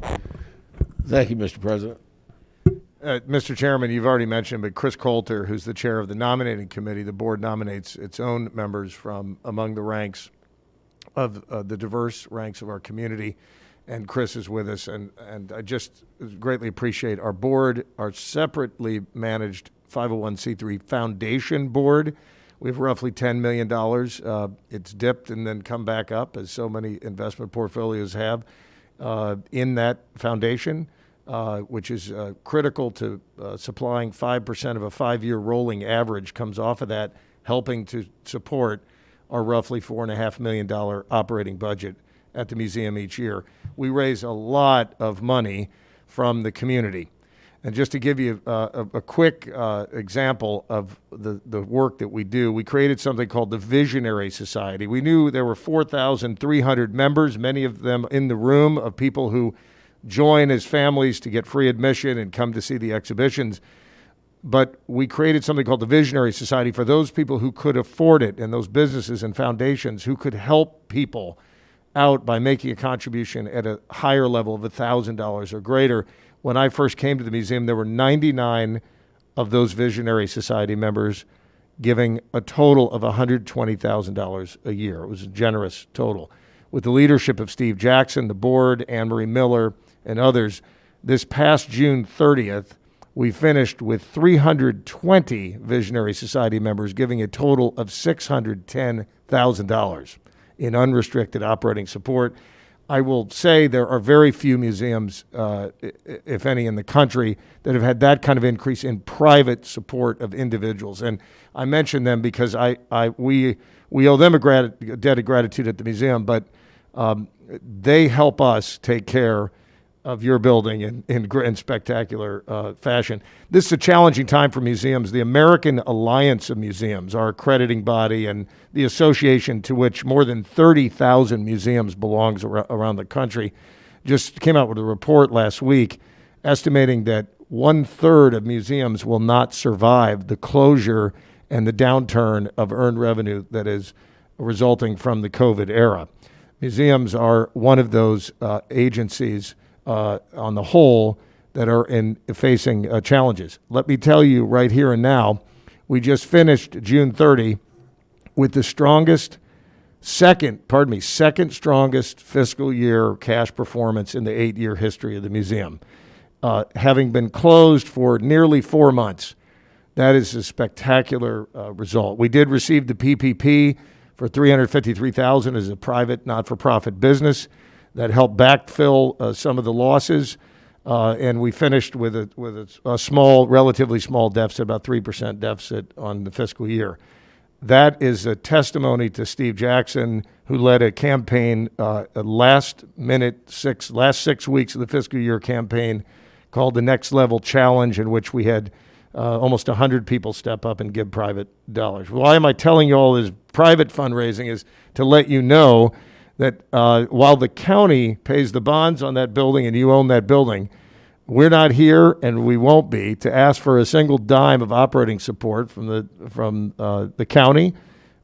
much. Thank you, Mr. President. Mr. Chairman, you've already mentioned, but Chris Coulter, who's the chair of the nominating committee, the board nominates its own members from among the ranks of the diverse ranks of our community. And Chris is with us, and I just greatly appreciate our board, our separately managed 501c3 foundation board. We have roughly $10 million. It's dipped and then come back up, as so many investment portfolios have, in that foundation, which is critical to supplying 5% of a 5-year rolling average comes off of that, helping to support our roughly $4.5 million operating budget at the museum each year. We raise a lot of money from the community. And just to give you a quick example of the work that we do, we created something called the Visionary Society. We knew there were 4,300 members, many of them in the room, of people who join as families to get free admission and come to see the exhibitions. But we created something called the Visionary Society for those people who could afford it, and those businesses and foundations who could help people out by making a contribution at a higher level of $1,000 or greater. When I first came to the museum, there were 99 of those Visionary Society members giving a total of $120,000 a year. It was a generous total. With the leadership of Steve Jackson, the board, Anne Marie Miller, and others, this past June 30th, we finished with 320 Visionary Society members giving a total of $610,000 in unrestricted operating support. I will say there are very few museums, if any, in the country that have had that kind of increase in private support of individuals. And I mention them because we owe them a debt of gratitude at the museum, but they help us take care of your building in spectacular fashion. This is a challenging time for museums. The American Alliance of Museums, our accrediting body, and the association to which more than 30,000 museums belongs around the country, just came out with a report last week estimating that 1/3 of museums will not survive the closure and the downturn of earned revenue that is resulting from the COVID era. Museums are one of those agencies on the whole that are facing challenges. Let me tell you right here and now, we just finished June 30 with the second strongest fiscal year cash performance in the 8-year history of the museum. Having been closed for nearly 4 months, that is a spectacular result. We did receive the PPP for $353,000 as a private, not-for-profit business that helped backfill some of the losses, and we finished with a small, relatively small deficit, about 3% deficit on the fiscal year. That is a testimony to Steve Jackson, who led a campaign, last 6 weeks of the fiscal year campaign called the Next Level Challenge, in which we had almost 100 people step up and give private dollars. Why am I telling you all this private fundraising? Is to let you know that while the county pays the bonds on that building and you own that building, we're not here, and we won't be, to ask for a single dime of operating support from the county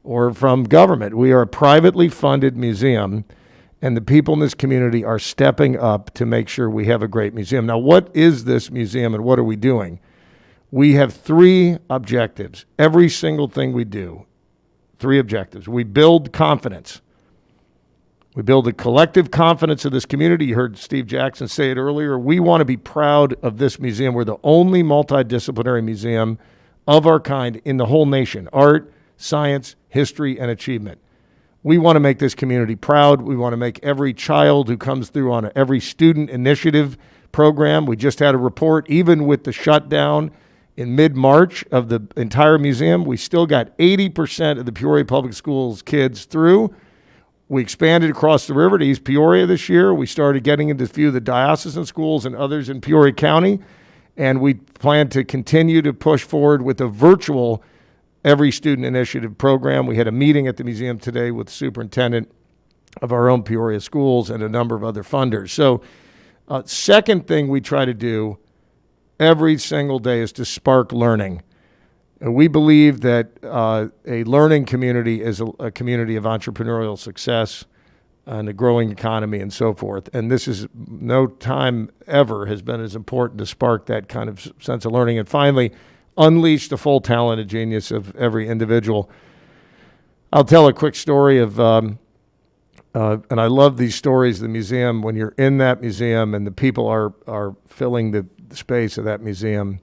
or from government. We are a privately funded museum, and the people in this community are stepping up to make sure we have a great museum. Now, what is this museum, and what are we doing? We have 3 objectives. Every single thing we do, Three objectives. We build confidence. We build a collective confidence of this community. You heard Steve Jackson say it earlier. We want to be proud of this museum. We're the only multidisciplinary museum of our kind in the whole nation. Art, science, history, and achievement. We want to make this community proud. We want to make every child who comes through on every student initiative program. We just had a report, even with the shutdown in mid-March of the entire museum, we still got 80% of the Peoria Public Schools kids through. We expanded across the river to East Peoria this year. We started getting into a few of the diocesan schools and others in Peoria County. And we plan to continue to push forward with a virtual Every Student Initiative program. We had a meeting at the museum today with the superintendent of our own Peoria schools and a number of other funders. So, second thing we try to do every single day is to spark learning. And we believe that a learning community is a community of entrepreneurial success and a growing economy and so forth. And this is no time ever has been as important to spark that kind of sense of learning. And finally, unleash the full talent and genius of every individual. I'll tell a quick story of, and I love these stories of the museum. When you're in that museum and the people are filling the space of that museum,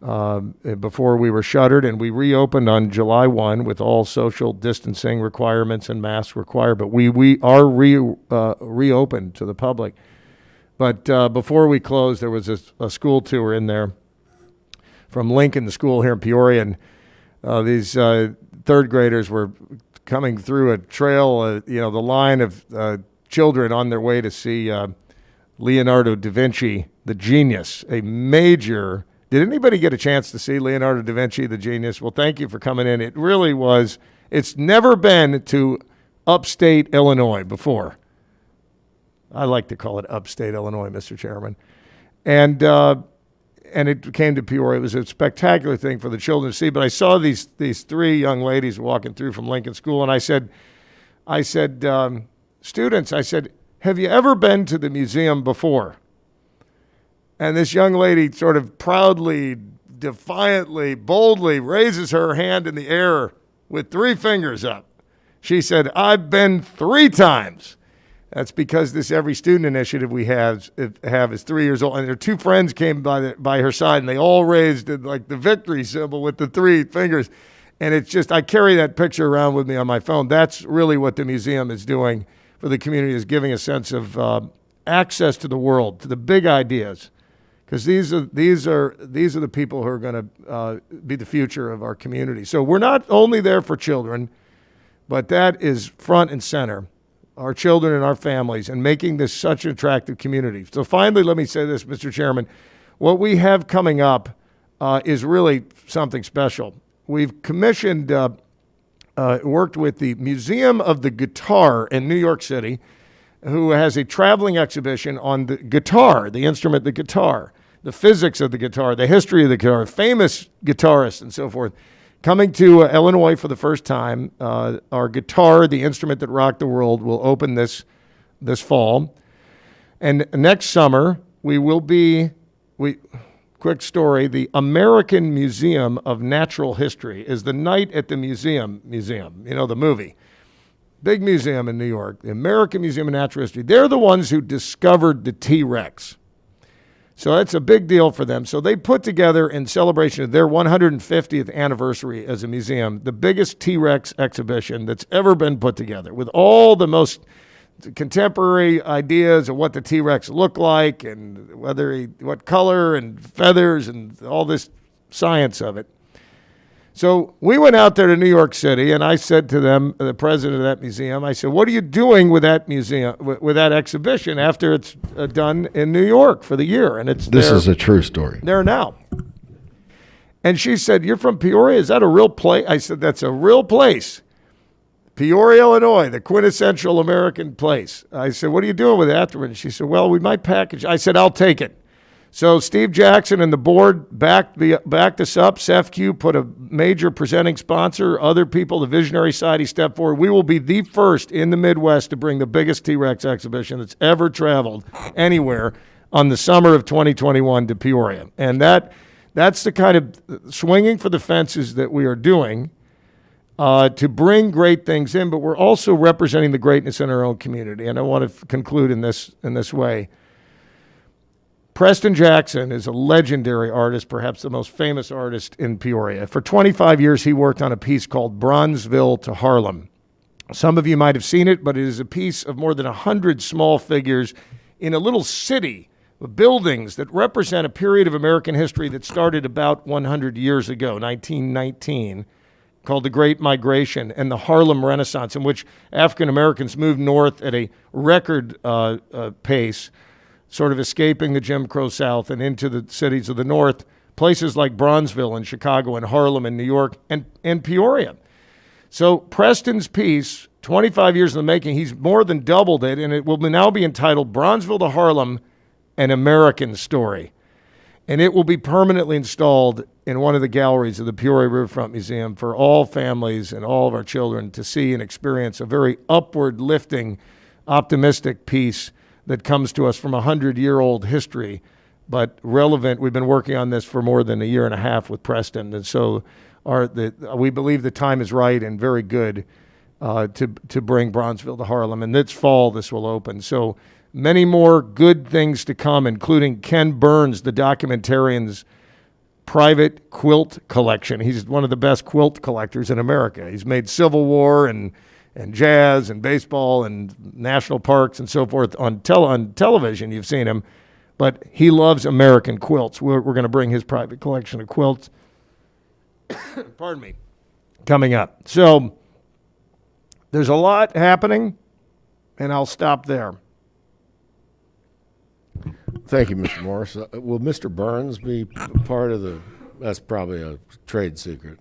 before we were shuttered, and we reopened on July 1 with all social distancing requirements and masks required, but we are reopened to the public. But before we closed, there was a school tour in there from Lincoln, the school here in Peoria, and these third graders were coming through a trail, the line of children on their way to see Leonardo da Vinci, the genius, a major. Did anybody get a chance to see Leonardo da Vinci, the genius? Well, thank you for coming in. It really was. It's never been to upstate Illinois before. I like to call it upstate Illinois, Mr. Chairman. And it came to Peoria. It was a spectacular thing for the children to see. But I saw these three young ladies walking through from Lincoln School, and I said, students, I said, have you ever been to the museum before? And this young lady sort of proudly, defiantly, boldly raises her hand in the air with 3 fingers up. She said, I've been 3 times. That's because this Every Student Initiative we have is 3 years old. And her 2 friends came by her side, and they all raised like the victory symbol with the 3 fingers. And it's just, I carry that picture around with me on my phone. That's really what the museum is doing for the community, is giving a sense of access to the world, to the big ideas. Because these are the people who are going to be the future of our community. So we're not only there for children, but that is front and center, our children and our families, and making this such an attractive community. So finally, let me say this, Mr. Chairman. What we have coming up is really something special. We've commissioned, worked with the Museum of the Guitar in New York City, who has a traveling exhibition on the guitar, the instrument, the guitar, the physics of the guitar, the history of the guitar, famous guitarists and so forth. Coming to Illinois for the first time, our guitar, the instrument that rocked the world, will open this fall. And next summer, quick story, the American Museum of Natural History is the night at the museum, the movie. Big museum in New York, the American Museum of Natural History. They're the ones who discovered the T-Rex. So that's a big deal for them. So they put together, in celebration of their 150th anniversary as a museum, the biggest T-Rex exhibition that's ever been put together, with all the most contemporary ideas of what the T-Rex looked like and what color and feathers and all this science of it. So we went out there to New York City, and I said to them, the president of that museum, I said, what are you doing with that museum, with that exhibition after it's done in New York for the year? And This is a true story. There now. And she said, you're from Peoria? Is that a real place? I said, that's a real place. Peoria, Illinois, the quintessential American place. I said, what are you doing with it afterwards? She said, well, we might package. I said, I'll take it. So Steve Jackson and the board backed us up. SEFCU put a major presenting sponsor. Other people, the Visionary Society, stepped forward. We will be the first in the Midwest to bring the biggest T-Rex exhibition that's ever traveled anywhere on the summer of 2021 to Peoria. And that's the kind of swinging for the fences that we are doing. to bring great things in, but we're also representing the greatness in our own community. And I want to conclude in this way. Preston Jackson is a legendary artist, perhaps the most famous artist in Peoria. For 25 years, he worked on a piece called Bronzeville to Harlem. Some of you might have seen it, but it is a piece of more than 100 small figures in a little city of buildings that represent a period of American history that started about 100 years ago, 1919, called the Great Migration and the Harlem Renaissance, in which African Americans moved north at a record pace, sort of escaping the Jim Crow South and into the cities of the North, places like Bronzeville and Chicago and Harlem and New York and Peoria. So Preston's piece, 25 years in the making, he's more than doubled it, and it will now be entitled Bronzeville to Harlem, An American Story. And it will be permanently installed in one of the galleries of the Peoria Riverfront Museum for all families and all of our children to see and experience a very upward lifting, optimistic piece that comes to us from 100-year-old history, but relevant. We've been working on this for more than a year and a half with Preston, and so we believe the time is right and very good to bring Bronzeville to Harlem. And this fall, this will open. So many more good things to come, including Ken Burns, the documentarian's private quilt collection. He's one of the best quilt collectors in America. He's made Civil War and jazz and baseball and national parks and so forth on television. You've seen him, but he loves American quilts. We're going to bring his private collection of quilts, pardon me, coming up. So there's a lot happening, and I'll stop there. Thank you, Mr. Morris. Will Mr. Burns be part of the, that's probably a trade secret.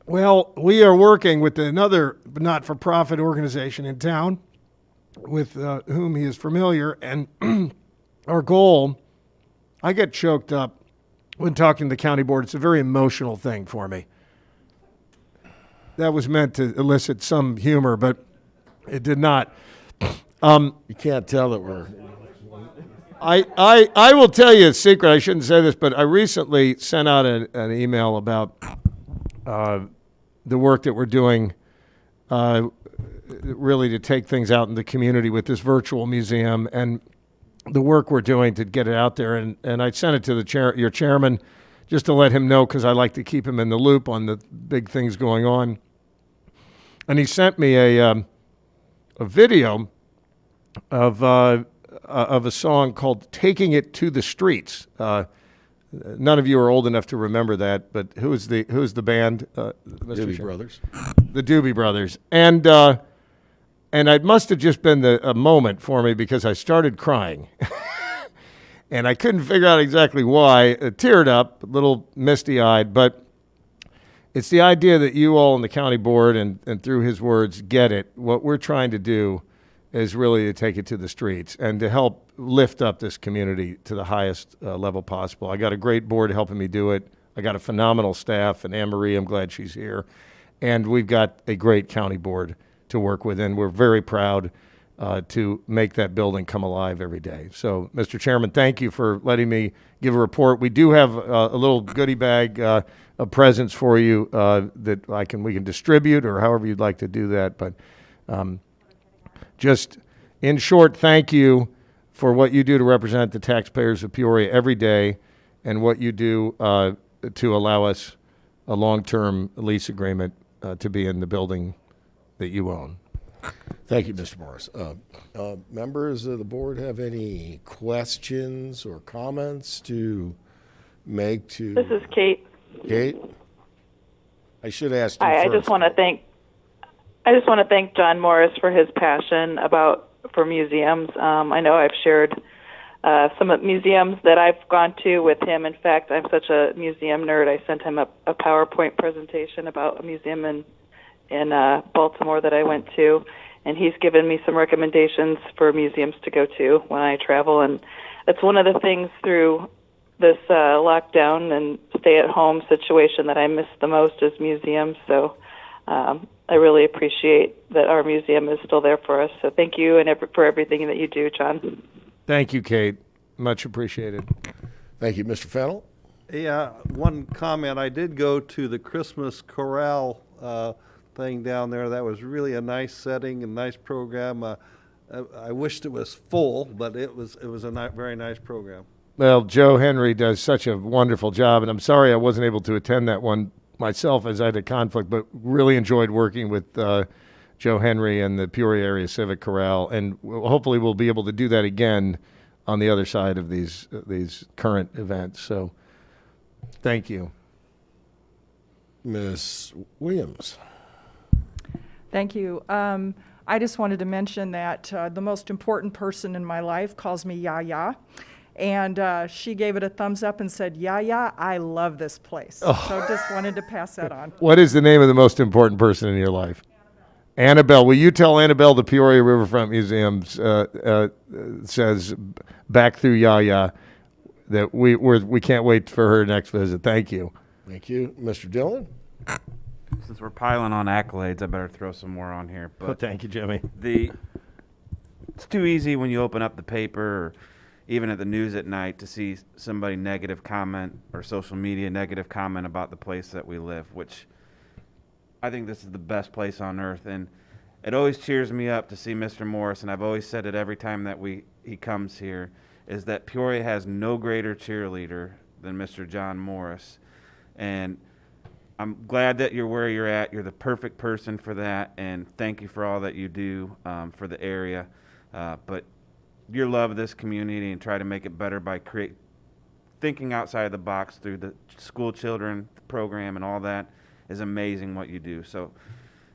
Well, we are working with another not-for-profit organization in town with whom he is familiar, and our goal, I get choked up when talking to the county board. It's a very emotional thing for me. That was meant to elicit some humor, but it did not. You can't tell that we're... I will tell you a secret. I shouldn't say this, but I recently sent out an email about the work that we're doing really to take things out in the community with this virtual museum and the work we're doing to get it out there. And I sent it to your chairman just to let him know, because I like to keep him in the loop on the big things going on. And he sent me a video of a song called "Taking It to the Streets." None of you are old enough to remember that, but who's the band? Doobie Brothers. The Doobie Brothers. And it must have just been a moment for me, because I started crying. And I couldn't figure out exactly why. I teared up, a little misty-eyed, but it's the idea that you all in the county board and through his words get it. What we're trying to do is really to take it to the streets and to help lift up this community to the highest level possible. I got a great board helping me do it. I got a phenomenal staff, and Anne-Marie, I'm glad she's here. And we've got a great county board to work with, and we're very proud to make that building come alive every day. So, Mr. Chairman, thank you for letting me give a report. We do have a little goodie bag of presents for you that we can distribute, or however you'd like to do that. But just in short, thank you for what you do to represent the taxpayers of Peoria every day, and what you do to allow us a long-term lease agreement to be in the building that you own. Thank you, Mr. Morris. Members of the board have any questions or comments to make to... This is Kate. Kate? I should ask you Hi, first. I just want to thank John Morris for his passion for museums. I know I've shared some of the museums that I've gone to with him. In fact, I'm such a museum nerd. I sent him a PowerPoint presentation about a museum in Baltimore that I went to, and he's given me some recommendations for museums to go to when I travel. And it's one of the things through this lockdown and stay-at-home situation that I miss the most is museums. So I really appreciate that our museum is still there for us. So thank you for everything that you do, John. Thank you, Kate. Much appreciated. Thank you, Mr. Fennell. Yeah, one comment. I did go to the Christmas Chorale thing down there. That was really a nice setting and nice program. I wished it was full, but it was a very nice program. Well, Joe Henry does such a wonderful job, and I'm sorry I wasn't able to attend that one myself as I had a conflict, but really enjoyed working with Joe Henry and the Peoria Area Civic Corral, and hopefully we'll be able to do that again on the other side of these current events. So, thank you. Ms. Williams. Thank you. I just wanted to mention that the most important person in my life calls me Yaya. And she gave it a thumbs up and said, Yaya, I love this place. Oh. So just wanted to pass that on. What is the name of the most important person in your life? Annabelle. Will you tell Annabelle the Peoria Riverfront Museum says back through Yaya that we can't wait for her next visit. Thank you. Thank you. Mr. Dillon? Since we're piling on accolades, I better throw some more on here. But thank you, Jimmy. It's too easy when you open up the paper or even at the news at night to see somebody negative comment or social media negative comment about the place that we live, which I think this is the best place on earth. And it always cheers me up to see Mr. Morris, and I've always said it every time that he comes here, is that Peoria has no greater cheerleader than Mr. John Morris. And I'm glad that you're where you're at. You're the perfect person for that, and thank you for all that you do for the area. But your love of this community and try to make it better by thinking outside the box through the school children program and all that is amazing what you do. So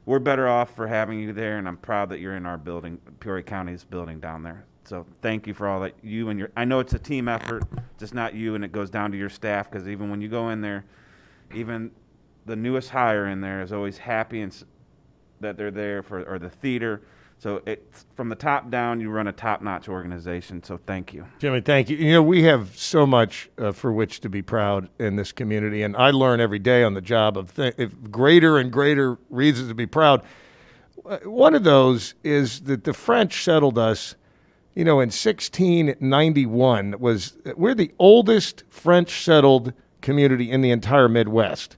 we're better off for having you there, and I'm proud that you're in our building, Peoria County's building down there. So thank you for all that you and I know it's a team effort, just not you, and it goes down to your staff, because even when you go in there, even the newest hire in there is always happy that they're there or the theater. So it's from the top down, you run a top-notch organization, so thank you. Jimmy, thank you. You know, we have so much for which to be proud in this community, and I learn every day on the job of greater and greater reasons to be proud. One of those is that the French settled us, in 1691. We're the oldest French-settled community in the entire Midwest.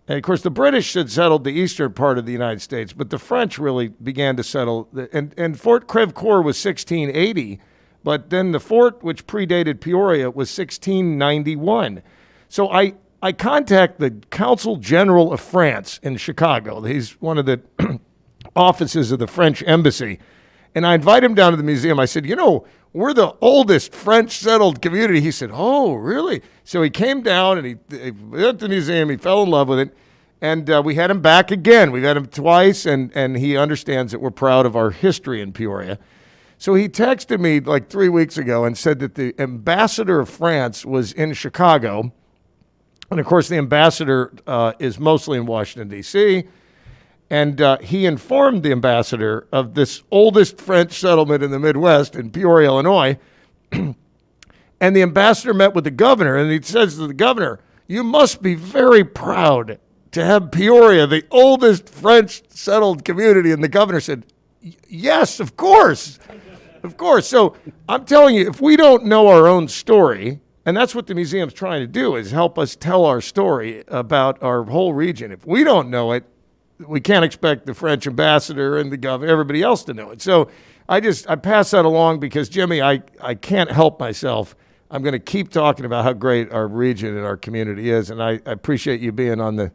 And, of course, the British had settled the eastern part of the United States, but the French really began to settle. And Fort Crèvecoeur was 1680, but then the fort, which predated Peoria, was 1691. So I contact the Consul General of France in Chicago. He's one of the offices of the French embassy. And I invite him down to the museum. I said, we're the oldest French-settled community. He said, oh, really? So he came down, and he went to the museum. He fell in love with it. And we had him back again. We've had him twice, and he understands that we're proud of our history in Peoria. So he texted me like 3 weeks ago and said that the ambassador of France was in Chicago. And, of course, the ambassador is mostly in Washington, D.C., and he informed the ambassador of this oldest French settlement in the Midwest in Peoria, Illinois. And the ambassador met with the governor, and he says to the governor, you must be very proud to have Peoria, the oldest French settled community. And the governor said, yes, of course. Of course. So I'm telling you, if we don't know our own story, and that's what the museum's trying to do, is help us tell our story about our whole region. If we don't know it, we can't expect the French ambassador and the governor, everybody else to know it. So I pass that along because, Jimmy, I can't help myself. I'm going to keep talking about how great our region and our community is, and I appreciate you being on the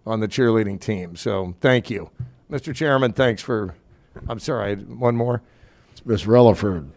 cheerleading team. So thank you. Mr. Chairman, thanks for, I'm sorry, one more. It's Ms. Relaford.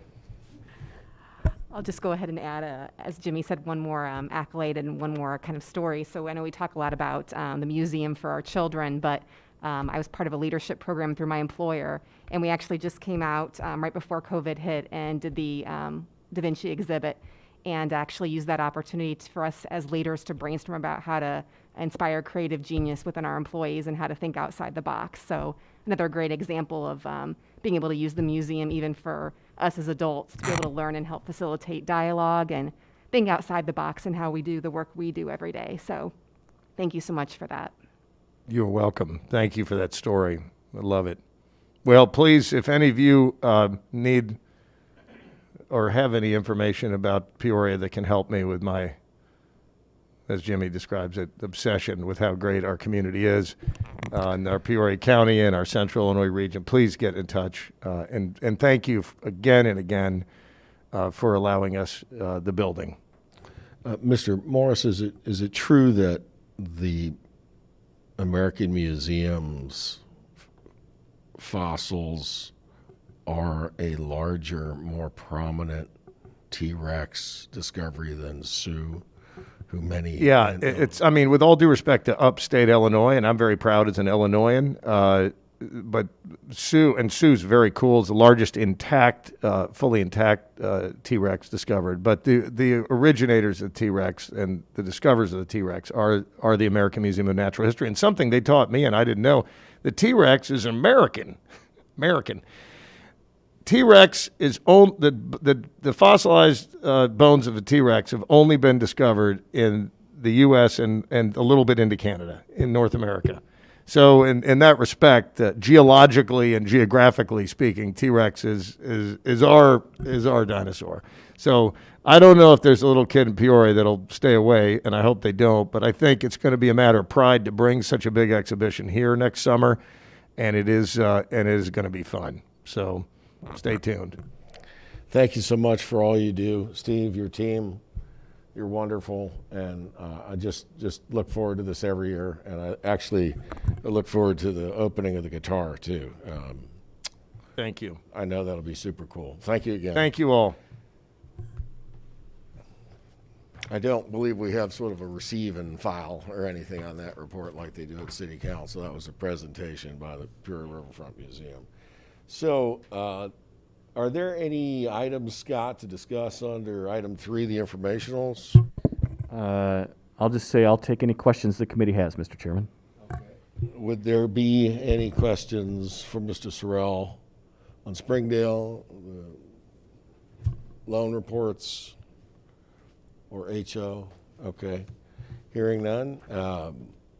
I'll just go ahead and add, as Jimmy said, one more accolade and one more kind of story. So I know we talk a lot about the museum for our children, but I was part of a leadership program through my employer, and we actually just came out right before COVID hit and did the Da Vinci exhibit, and actually used that opportunity for us as leaders to brainstorm about how to inspire creative genius within our employees and how to think outside the box. So another great example of being able to use the museum even for us as adults to be able to learn and help facilitate dialogue and think outside the box and how we do the work we do every day. So thank you so much for that. You're welcome. Thank you for that story. I love it. Well, please, if any of you need or have any information about Peoria that can help me with my as Jimmy describes it, obsession with how great our community is in our Peoria County and our Central Illinois region, please get in touch. And thank you again and again for allowing us the building. Mr. Morris, is it true that the American Museum's fossils are a larger, more prominent T-Rex discovery than Sioux, who many... Yeah, it's, I mean, with all due respect to upstate Illinois, and I'm very proud as an Illinoisan, but Sioux's very cool. It's the largest intact, fully intact T-Rex discovered. But the originators of T-Rex and the discoverers of the T-Rex are the American Museum of Natural History. And something they taught me, and I didn't know, the T-Rex is American. T-Rex is the fossilized bones of the T-Rex have only been discovered in the U.S. and a little bit into Canada, in North America. So in that respect, geologically and geographically speaking, T-Rex is our dinosaur. So I don't know if there's a little kid in Peoria that'll stay away, and I hope they don't. But I think it's going to be a matter of pride to bring such a big exhibition here next summer, and it is going to be fun. So stay tuned. Thank you so much for all you do, Steve, your team. You're wonderful, and I just look forward to this every year, and I look forward to the opening of the guitar, too. Thank you. I know that'll be super cool. Thank you again. Thank you all. I don't believe we have sort of a receive and file or anything on that report like they do at City Council. That was a presentation by the Peoria Riverfront Museum. So, are there any items, Scott, to discuss under item 3, the informationals? I'll just say I'll take any questions the committee has, Mr. Chairman. Okay. Would there be any questions from Mr. Sorrell on Springdale, the loan reports, or HO? Okay. Hearing none,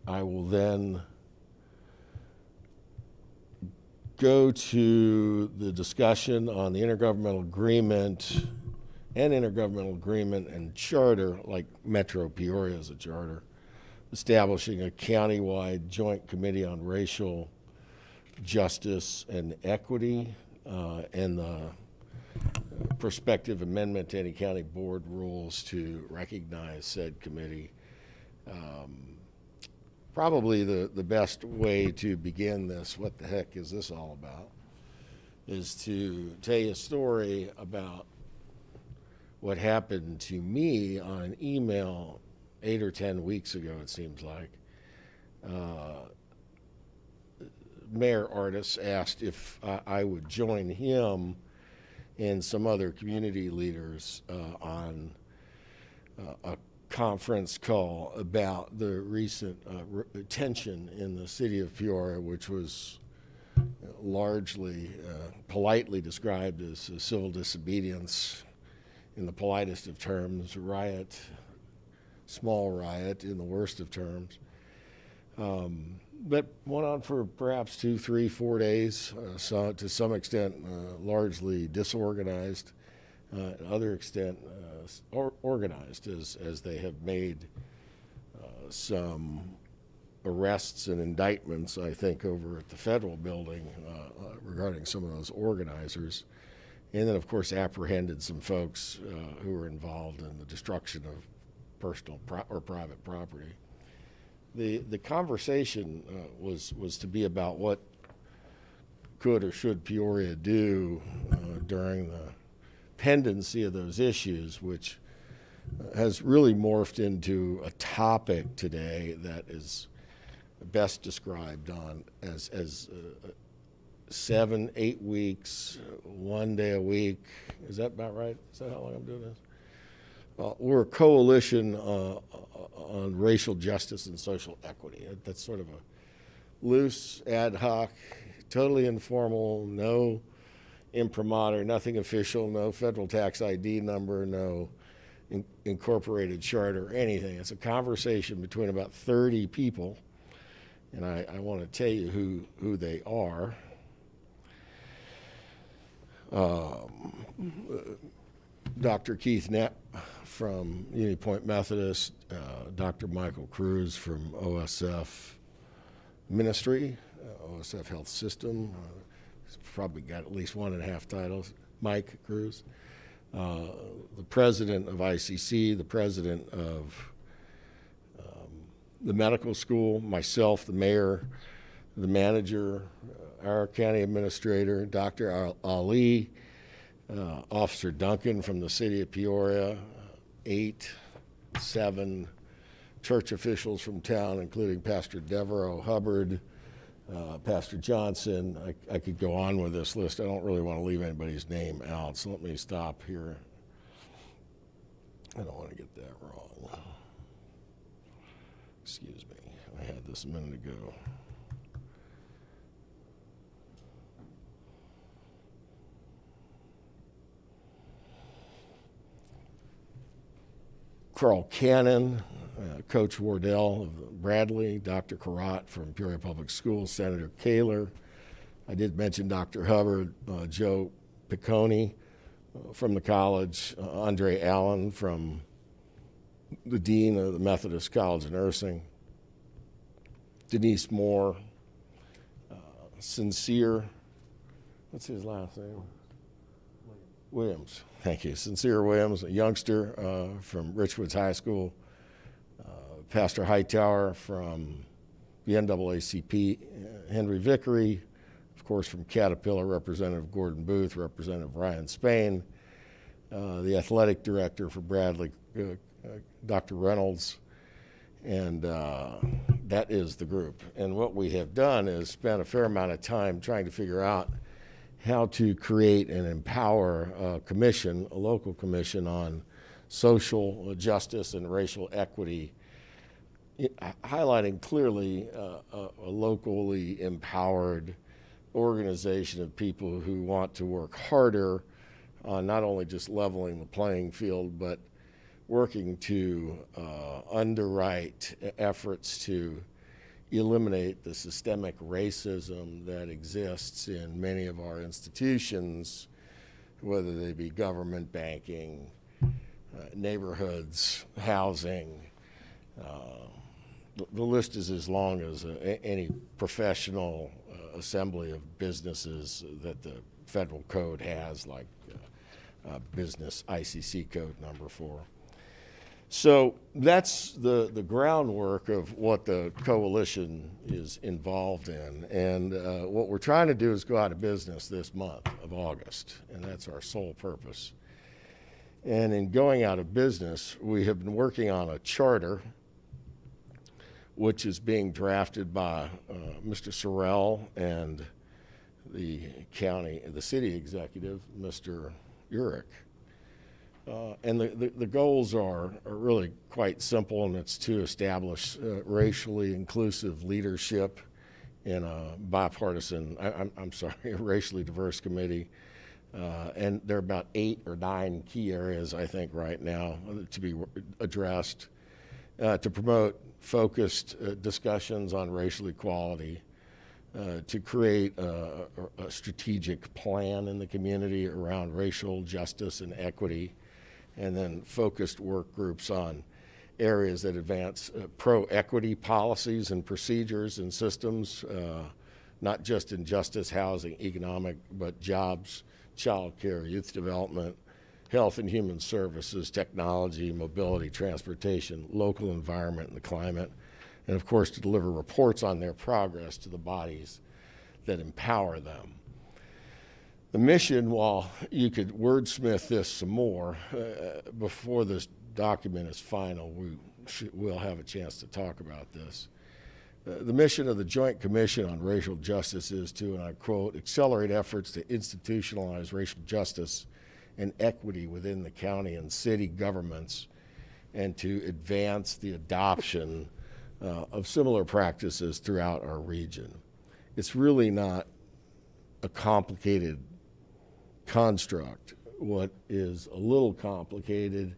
I will then go to the discussion on the intergovernmental agreement and charter, like Metro Peoria is a charter, establishing a countywide joint committee on racial justice and equity, and the prospective amendment to any county board rules to recognize said committee. Probably the best way to begin this, what the heck is this all about, is to tell you a story about what happened to me on an email 8 or 10 weeks ago, it seems like. Mayor Artis asked if I would join him and some other community leaders on a conference call about the recent tension in the city of Peoria, which was largely politely described as a civil disobedience in the politest of terms, riot, small riot in the worst of terms. But went on for perhaps 2, 3, 4 days, so to some extent largely disorganized, to other extent organized, as they have made some arrests and indictments, I think, over at the federal building regarding some of those organizers, and then, of course, apprehended some folks who were involved in the destruction of personal or private property. The conversation was to be about what could or should Peoria do during the pendency of those issues, which has really morphed into a topic today that is best described as 7, 8 weeks, 1 day a week. Is that about right? Is that how long I'm doing this? Well, we're a coalition on racial justice and social equity. That's sort of a loose, ad hoc, totally informal, no imprimatur, nothing official, no federal tax ID number, no incorporated charter, anything. It's a conversation between about 30 people, and I want to tell you who they are. Dr. Keith Knapp from Unity Point Methodist, Dr. Michael Cruz from OSF Ministry, OSF Health System. He's probably got at least 1.5 titles. Mike Cruz, the president of ICC, the president of the medical school, myself, the mayor, the manager, our county administrator, Dr. Ali, Officer Duncan from the city of Peoria, 7 church officials from town, including Pastor Devereaux Hubbard, Pastor Johnson. I could go on with this list. I don't really want to leave anybody's name out, so let me stop here. I don't want to get that wrong. Excuse me. I had this a minute ago. Carl Cannon, Coach Wardell of Bradley, Dr. Karat from Peoria Public Schools, Senator Kaler. I did mention Dr. Hubbard, Joe Piccone from the college, Andre Allen from the Dean of the Methodist College of Nursing, Denise Moore, Sincere, what's his last name? Williams. Thank you. Sincere Williams, a youngster from Richwoods High School, Pastor Hightower from the NAACP, Henry Vickery, of course from Caterpillar, Representative Gordon Booth, Representative Ryan Spain, the athletic director for Bradley, Dr. Reynolds, and that is the group. And what we have done is spent a fair amount of time trying to figure out how to create and empower a commission, a local commission on social justice and racial equity, highlighting clearly a locally empowered organization of people who want to work harder on not only just leveling the playing field, but working to underwrite efforts to eliminate the systemic racism that exists in many of our institutions, whether they be government, banking, neighborhoods, housing. The list is as long as any professional assembly of businesses that the federal code has, like Business ICC Code number 4. So that's the groundwork of what the coalition is involved in. And what we're trying to do is go out of business this month of August, and that's our sole purpose. And in going out of business, we have been working on a charter which is being drafted by Mr. Sorrell and the city executive, Mr. Urich. And the goals are really quite simple, and it's to establish racially inclusive leadership in a bipartisan, a racially diverse committee. And there are about 8 or 9 key areas, I think, right now to be addressed, to promote focused discussions on racial equality, to create a strategic plan in the community around racial justice and equity, and then focused work groups on areas that advance pro-equity policies and procedures and systems, not just in justice, housing, economic, but jobs, child care, youth development, health and human services, technology, mobility, transportation, local environment and the climate, and of course to deliver reports on their progress to the bodies that empower them. The mission, while you could wordsmith this some more, before this document is final, we'll have a chance to talk about this. The mission of the Joint Commission on Racial Justice is to, and I quote, accelerate efforts to institutionalize racial justice and equity within the county and city governments, and to advance the adoption of similar practices throughout our region. It's really not a complicated construct. What is a little complicated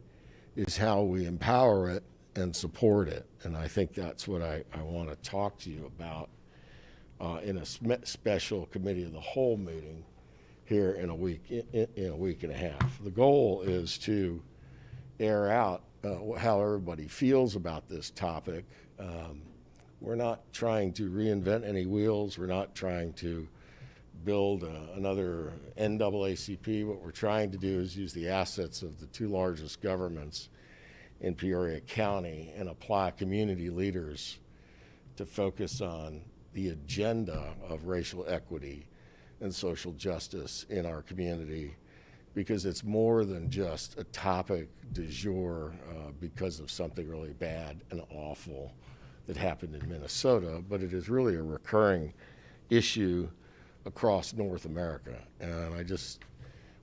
is how we empower it and support it. And I think that's what I want to talk to you about in a special committee of the whole meeting here in a week, in a week and a half. The goal is to air out how everybody feels about this topic. We're not trying to reinvent any wheels. We're not trying to build another NAACP. What we're trying to do is use the assets of the two largest governments in Peoria County and apply community leaders to focus on the agenda of racial equity and social justice in our community, because it's more than just a topic du jour because of something really bad and awful that happened in Minnesota, but it is really a recurring issue across North America. And I just,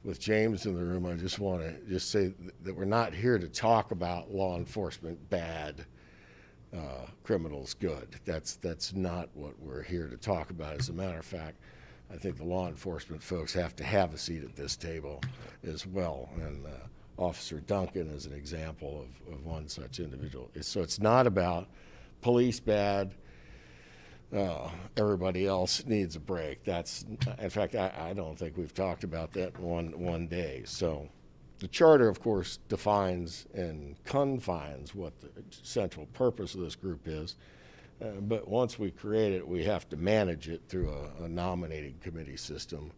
with James in the room, I just want to just say that we're not here to talk about law enforcement bad, criminals good. That's not what we're here to talk about. As a matter of fact, I think the law enforcement folks have to have a seat at this table as well. And Officer Duncan is an example of one such individual. So it's not about police bad, everybody else needs a break. That's, in fact, I don't think we've talked about that in one day. So the charter, of course, defines and confines what the central purpose of this group is. But once we create it, we have to manage it through a nominating committee system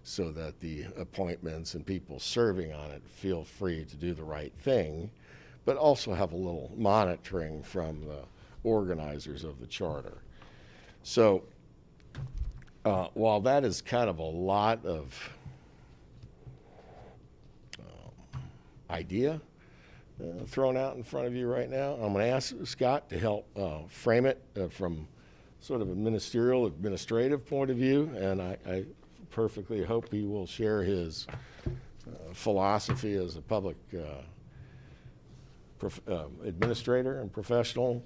so that the appointments and people serving on it feel free to do the right thing, but also have a little monitoring from the organizers of the charter. So while that is kind of a lot of idea thrown out in front of you right now, I'm going to ask Scott to help frame it from sort of a ministerial, administrative point of view, and I perfectly hope he will share his philosophy as a public administrator and professional.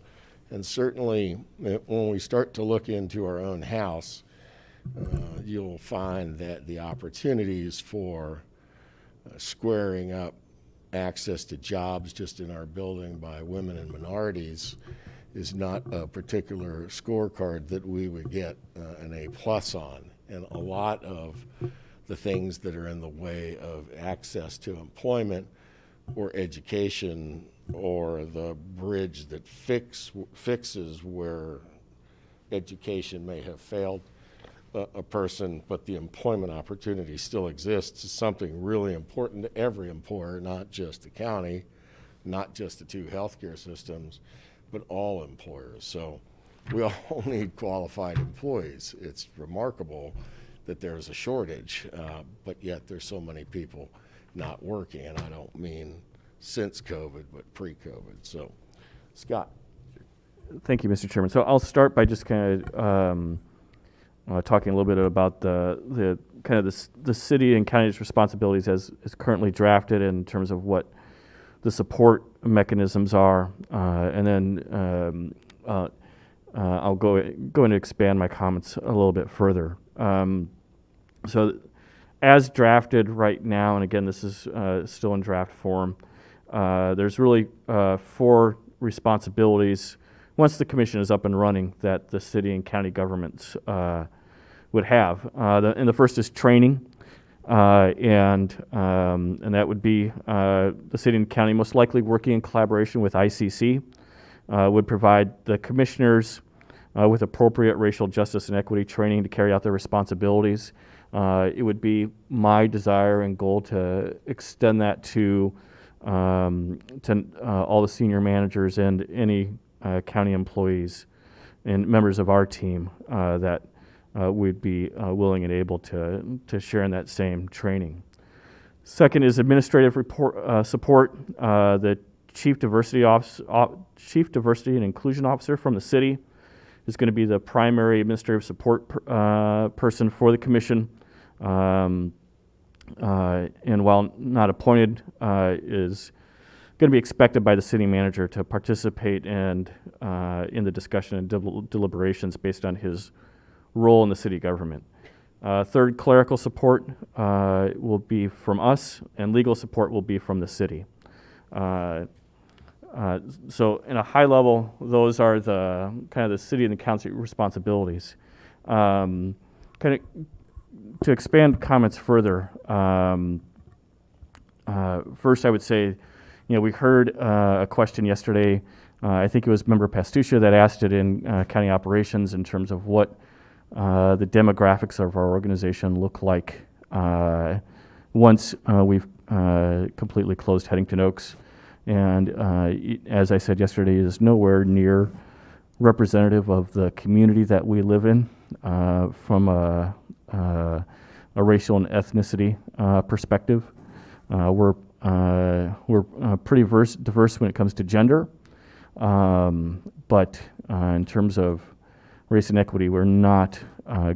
And certainly when we start to look into our own house, you'll find that the opportunities for squaring up access to jobs just in our building by women and minorities is not a particular scorecard that we would get an A+ on. And a lot of the things that are in the way of access to employment or education or the bridge that fixes where education may have failed a person, but the employment opportunity still exists, is something really important to every employer, not just the county, not just the two healthcare systems, but all employers. So we all need qualified employees. It's remarkable that there's a shortage, but yet there's so many people not working, and I don't mean since COVID, but pre-COVID. So, Scott. Thank you, Mr. Chairman. So I'll start by just kind of talking a little bit about the kind of the city and county's responsibilities as currently drafted in terms of what the support mechanisms are, and then I'll go and expand my comments a little bit further. So as drafted right now, and again, this is still in draft form, there's really 4 responsibilities once the commission is up and running that the city and county governments would have. And the first is training, and that would be the city and county most likely working in collaboration with ICC, would provide the commissioners with appropriate racial justice and equity training to carry out their responsibilities. It would be my desire and goal to extend that to all the senior managers and any county employees and members of our team that would be willing and able to share in that same training. Second is administrative support. The Chief Diversity and Inclusion Officer from the city is going to be the primary administrative support person for the commission. And while not appointed, is going to be expected by the city manager to participate in the discussion and deliberations based on his role in the city government. Third, clerical support will be from us, and legal support will be from the city. So in a high level, those are the kind of the city and the county responsibilities. Kind of to expand comments further, first I would say, we heard a question yesterday. I think it was Member Pastucia that asked it in county operations in terms of what the demographics of our organization look like once we've completely closed Headington Oaks. And as I said yesterday, it is nowhere near representative of the community that we live in from a racial and ethnicity perspective. We're pretty diverse when it comes to gender, but in terms of race and equity, we're not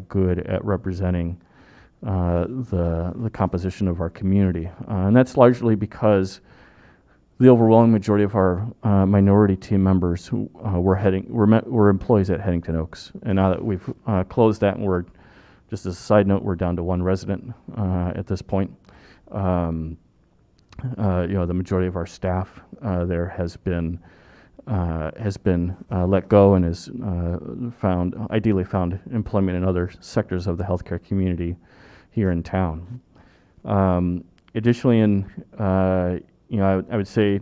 good at representing the composition of our community. And that's largely because the overwhelming majority of our minority team members who were employees at Headington Oaks. And now that we've closed that, and we're, just as a side note, we're down to one resident at this point. The majority of our staff there has been let go and has ideally found employment in other sectors of the healthcare community here in town. Additionally, I would say,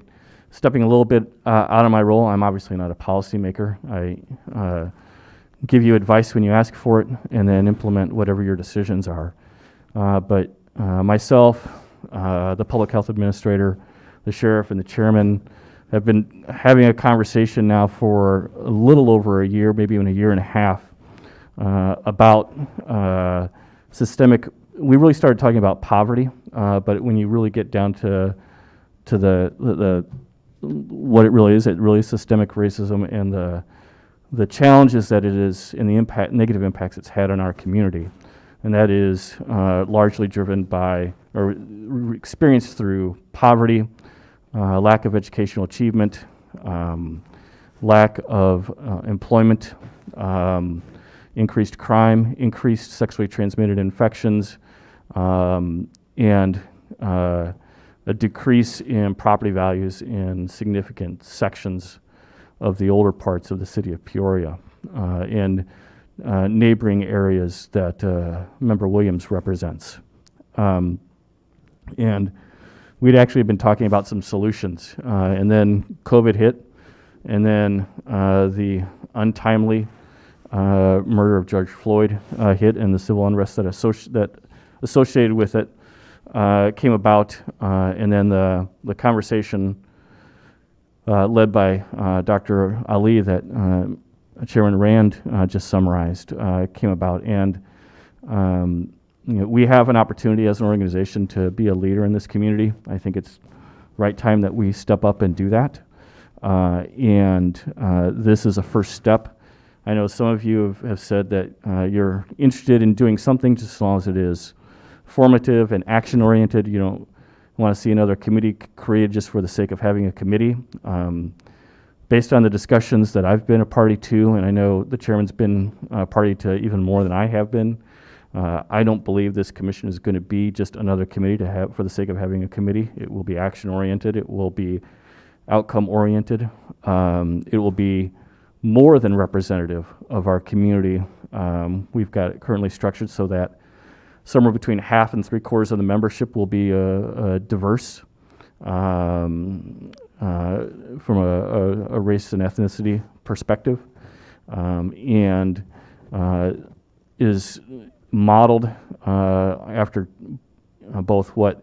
stepping a little bit out of my role, I'm obviously not a policymaker. I give you advice when you ask for it, and then implement whatever your decisions are. But myself, the public health administrator, the sheriff, and the chairman have been having a conversation now for a little over a year, maybe even a year and a half, about systemic. We really started talking about poverty, but when you really get down to the what it really is systemic racism and the challenges that it is and the negative impacts it's had on our community. And that is largely driven by or experienced through poverty, lack of educational achievement, lack of employment, increased crime, increased sexually transmitted infections, and a decrease in property values in significant sections of the older parts of the city of Peoria and neighboring areas that Member Williams represents. And we'd actually been talking about some solutions, and then COVID hit, and then the untimely murder of George Floyd hit, and the civil unrest that associated with it came about, and then the conversation led by Dr. Ali that Chairman Rand just summarized came about. And we have an opportunity as an organization to be a leader in this community. I think it's right time that we step up and do that. And this is a first step. I know some of you have said that you're interested in doing something just as long as it is formative and action-oriented. You don't want to see another committee created just for the sake of having a committee. Based on the discussions that I've been a party to, and I know the chairman's been a party to even more than I have been, I don't believe this commission is going to be just another committee to have for the sake of having a committee. It will be action-oriented. It will be outcome-oriented. It will be more than representative of our community. We've got it currently structured so that somewhere between half and 3/4 of the membership will be diverse from a race and ethnicity perspective, and is modeled after both what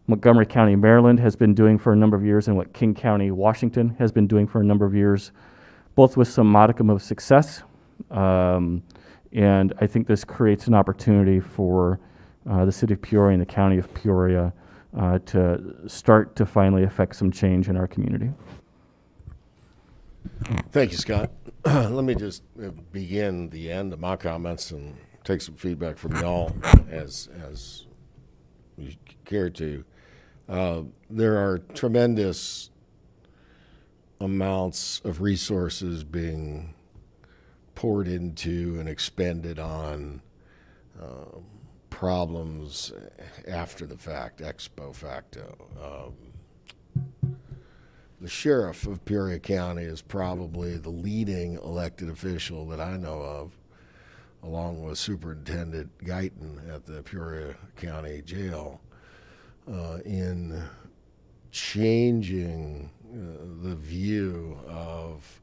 Montgomery County, Maryland has been doing for a number of years and what King County, Washington has been doing for a number of years, both with some modicum of success. And I think this creates an opportunity for the city of Peoria and the county of Peoria to start to finally affect some change in our community. Thank you, Scott. Let me just begin the end of my comments and take some feedback from y'all as you care to. There are tremendous amounts of resources being poured into and expended on problems after the fact, ex post facto. The sheriff of Peoria County is probably the leading elected official that I know along with Superintendent Guyton at the Peoria County Jail, in changing the view of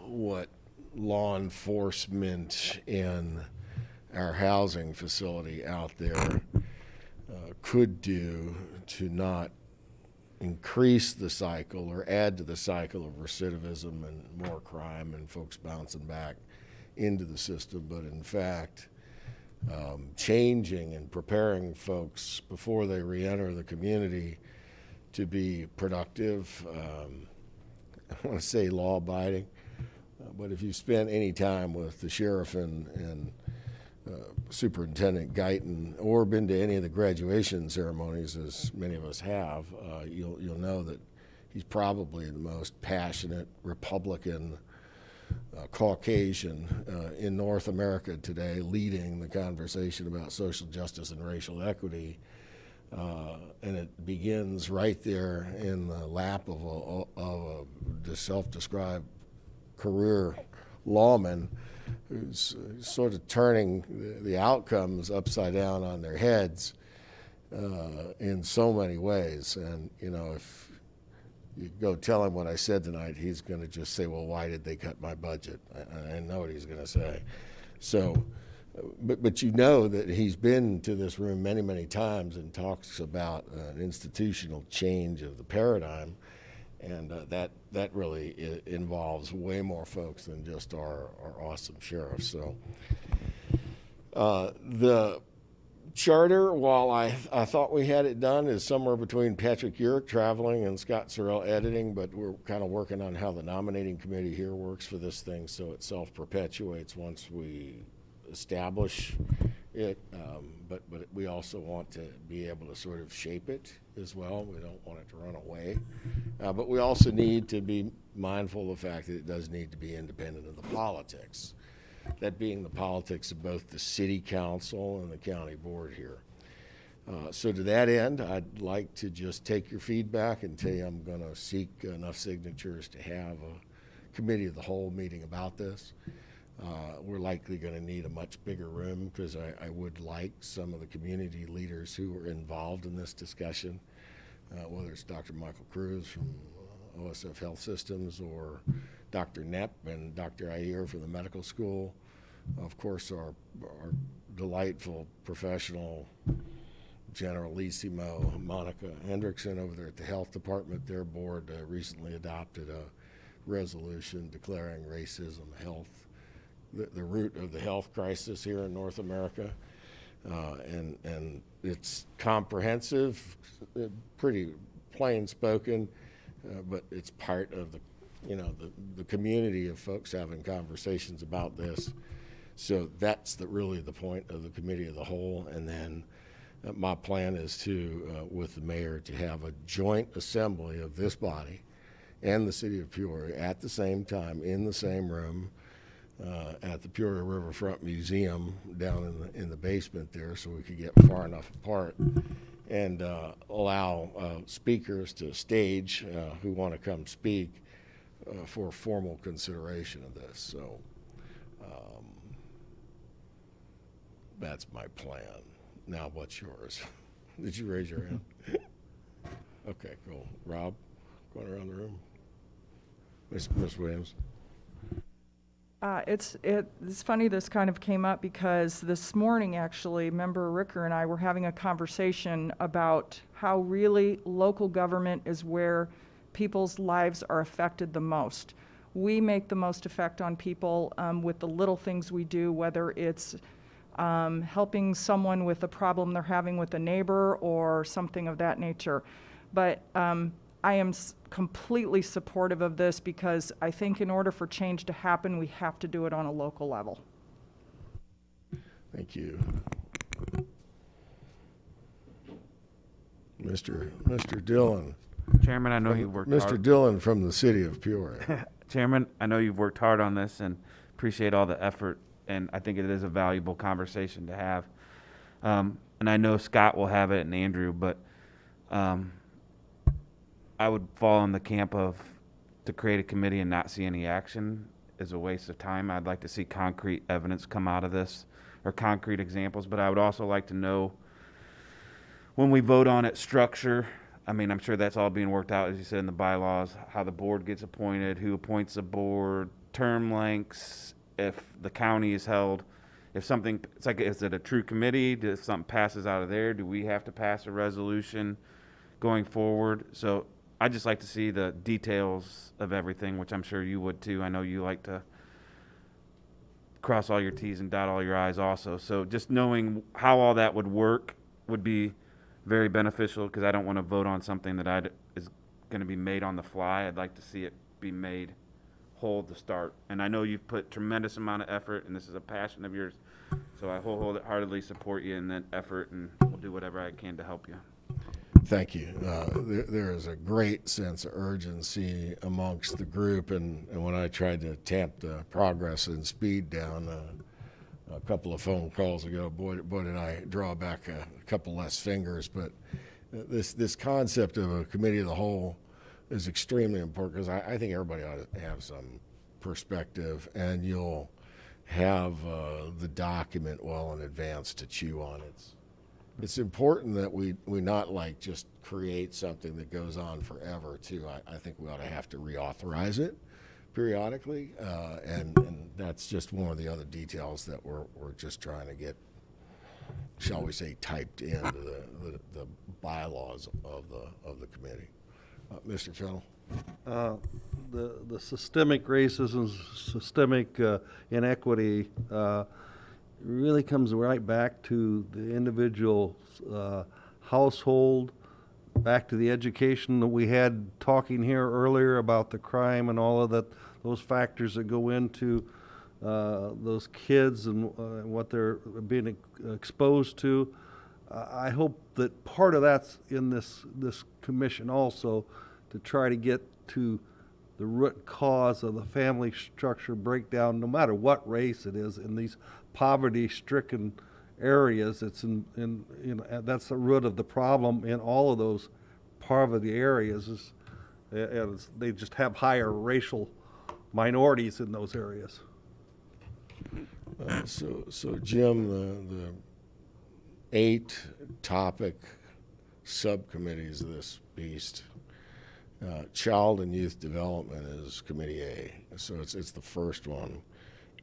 what law enforcement in our housing facility out there could do to not increase the cycle or add to the cycle of recidivism and more crime and folks bouncing back into the system, but in fact changing and preparing folks before they reenter the community to be productive. I want to say law-abiding, but if you spent any time with the sheriff and Superintendent Guyton, or been to any of the graduation ceremonies, as many of us have, you'll know that he's probably the most passionate Republican Caucasian in North America today, leading the conversation about social justice and racial equity. And it begins right there in the lap of a self-described career lawman who's sort of turning the outcomes upside down on their heads in so many ways. And, you know, if you go tell him what I said tonight, he's going to just say, well, why did they cut my budget? I know what he's going to say. So, but you know that he's been to this room many, many times and talks about an institutional change of the paradigm. And that really involves way more folks than just our awesome sheriff. So the charter, while I thought we had it done, is somewhere between Patrick Urick traveling and Scott Sorrell editing, but we're kind of working on how the nominating committee here works for this thing so it self-perpetuates once we establish it. But we also want to be able to sort of shape it as well. We don't want it to run away. But we also need to be mindful of the fact that it does need to be independent of the politics. That being the politics of both the city council and the county board here. So to that end, I'd like to just take your feedback and tell you I'm going to seek enough signatures to have a committee of the whole meeting about this. We're likely going to need a much bigger room because I would like some of the community leaders who are involved in this discussion, whether it's Dr. Michael Cruz from OSF Health Systems or Dr. Knepp and Dr. Ayer from the medical school. Of course, our delightful professional Generalissimo Monica Hendrickson over there at the health department. Their board recently adopted a resolution declaring racism the root of the health crisis here in North America. And it's comprehensive, pretty plain spoken, but it's part of the community of folks having conversations about this. So that's really the point of the committee of the whole. And then my plan is to, with the mayor, to have a joint assembly of this body and the city of Peoria at the same time in the same room at the Peoria Riverfront Museum down in the basement there, so we could get far enough apart and allow speakers to stage who want to come speak for formal consideration of this. So that's my plan. Now, what's yours? Did you raise your hand? Okay, cool. Rob, going around the room. Ms. Williams. It's funny this kind of came up because this morning, actually, Member Ricker and I were having a conversation about how really local government is where people's lives are affected the most. We make the most effect on people with the little things we do, whether it's helping someone with a problem they're having with a neighbor or something of that nature. But I am completely supportive of this because I think in order for change to happen, we have to do it on a local level. Thank you. Mr. Dillon. Chairman, I know you worked hard. Mr. Dillon from the city of Peoria. Chairman, I know you've worked hard on this and appreciate all the effort, and I think it is a valuable conversation to have. And I know Scott will have it and Andrew, but I would fall in the camp of to create a committee and not see any action is a waste of time. I'd like to see concrete evidence come out of this, or concrete examples, but I would also like to know, when we vote on it, structure. I mean, I'm sure that's all being worked out, as you said, in the bylaws, how the board gets appointed, who appoints the board, term lengths, if the county is held, if something, it's like, is it a true committee? If something passes out of there, do we have to pass a resolution going forward? So I'd just like to see the details of everything, which I'm sure you would too. I know you like to cross all your T's and dot all your I's also. So just knowing how all that would work would be very beneficial, because I don't want to vote on something that is going to be made on the fly. I'd like to see it be made whole to start. And I know you've put tremendous amount of effort, and this is a passion of yours. So I wholeheartedly support you in that effort, and will do whatever I can to help you. Thank you. There is a great sense of urgency amongst the group, and when I tried to tamp the progress and speed down a couple of phone calls ago, boy did I draw back a couple less fingers. But this concept of a committee of the whole is extremely important, because I think everybody ought to have some perspective, and you'll have the document well in advance to chew on. It's important that we not like just create something that goes on forever too. I think we ought to have to reauthorize it periodically, and that's just one of the other details that we're just trying to get, shall we say, typed into the bylaws of the committee. Mr. Fennell? The systemic racism, systemic inequity really comes right back to the individual household, back to the education that we had talking here earlier about the crime and all of that, those factors that go into those kids and what they're being exposed to. I hope that part of that's in this commission also, to try to get to the root cause of the family structure breakdown, no matter what race it is, in these poverty-stricken areas. It's that's the root of the problem in all of those poverty areas. They just have higher racial minorities in those areas. So Jim, the 8 topic subcommittees of this beast. Child and Youth Development is Committee A, so it's the first one.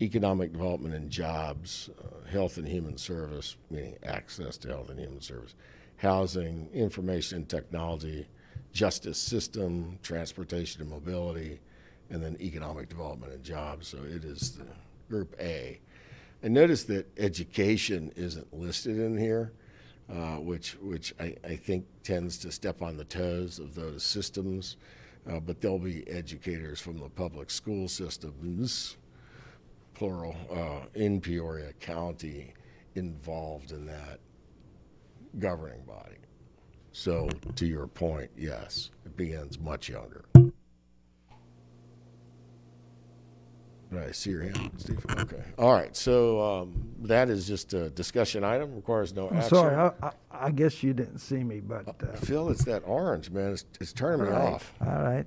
Economic Development and Jobs, Health and Human Service, meaning access to health and human service, Housing, Information and Technology, Justice System, Transportation and Mobility, and then Economic Development and Jobs. So it is the Group A. And notice that education isn't listed in here, which I think tends to step on the toes of those systems, but there'll be educators from the public school systems, plural, in Peoria County involved in that governing body. So to your point, yes, it begins much younger. Did I see your hand, Steve? Okay. All right. So that is just a discussion item. Requires no action. Sorry, I guess you didn't see me, but Phil, it's that orange, man. It's turning me off. All right.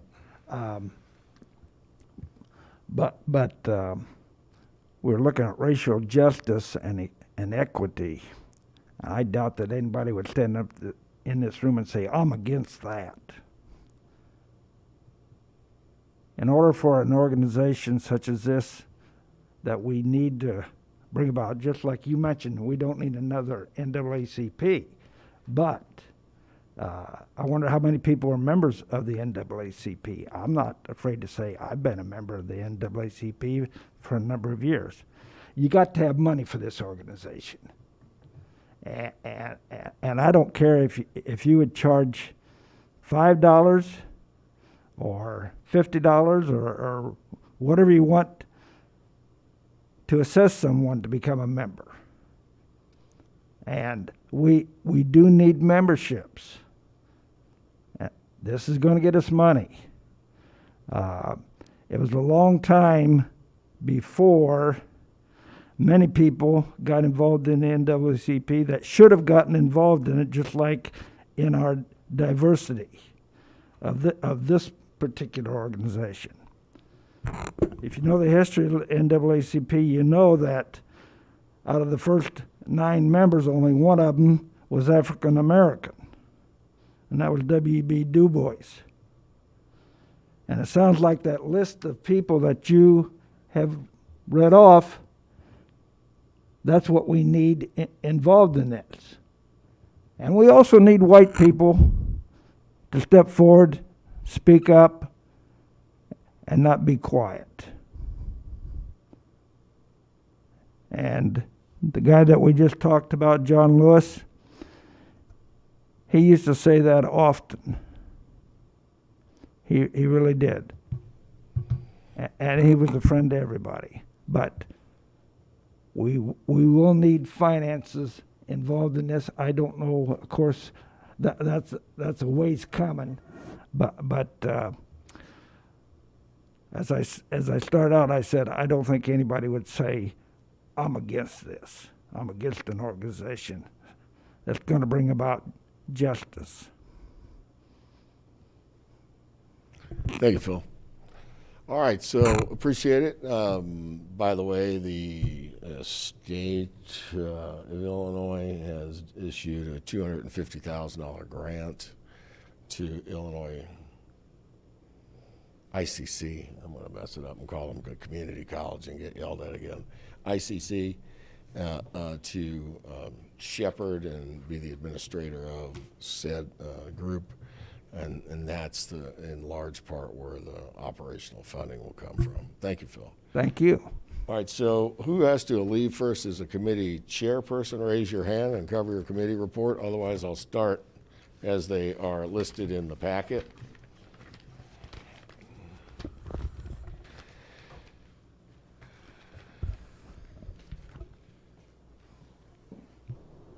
We're looking at racial justice and equity. I doubt that anybody would stand up in this room and say, I'm against that. In order for an organization such as this that we need to bring about, just like you mentioned, we don't need another NAACP. But I wonder how many people are members of the NAACP. I'm not afraid to say I've been a member of the NAACP for a number of years. You got to have money for this organization. And I don't care if you would charge $5 or $50 or whatever you want to assess someone to become a member. And we do need memberships. This is going to get us money. It was a long time before many people got involved in the NAACP that should have gotten involved in it, just like in our diversity of this particular organization. if you know the history of NAACP, you know that out of the first 9 members, only one of them was African American, and that was W.B. Du Bois. And it sounds like that list of people that you have read off, that's what we need involved in this. And we also need white people to step forward, speak up, and not be quiet. And the guy that we just talked about, John Lewis, he used to say that often. He really did. And he was a friend to everybody. But we will need finances involved in this. I don't know, of course, that's a ways coming. But as I start out, I said, I don't think anybody would say, I'm against this. I'm against an organization that's going to bring about justice. Thank you, Phil. All right, so appreciate it. By the way, the state of Illinois has issued a $250,000 grant to Illinois ICC. I'm going to mess it up and call them a community college and get yelled at again. ICC to shepherd and be the administrator of said group. And that's in large part where the operational funding will come from. Thank you, Phil. Thank you. All right, so who has to leave first as a committee chairperson? Raise your hand and cover your committee report. Otherwise, I'll start as they are listed in the packet.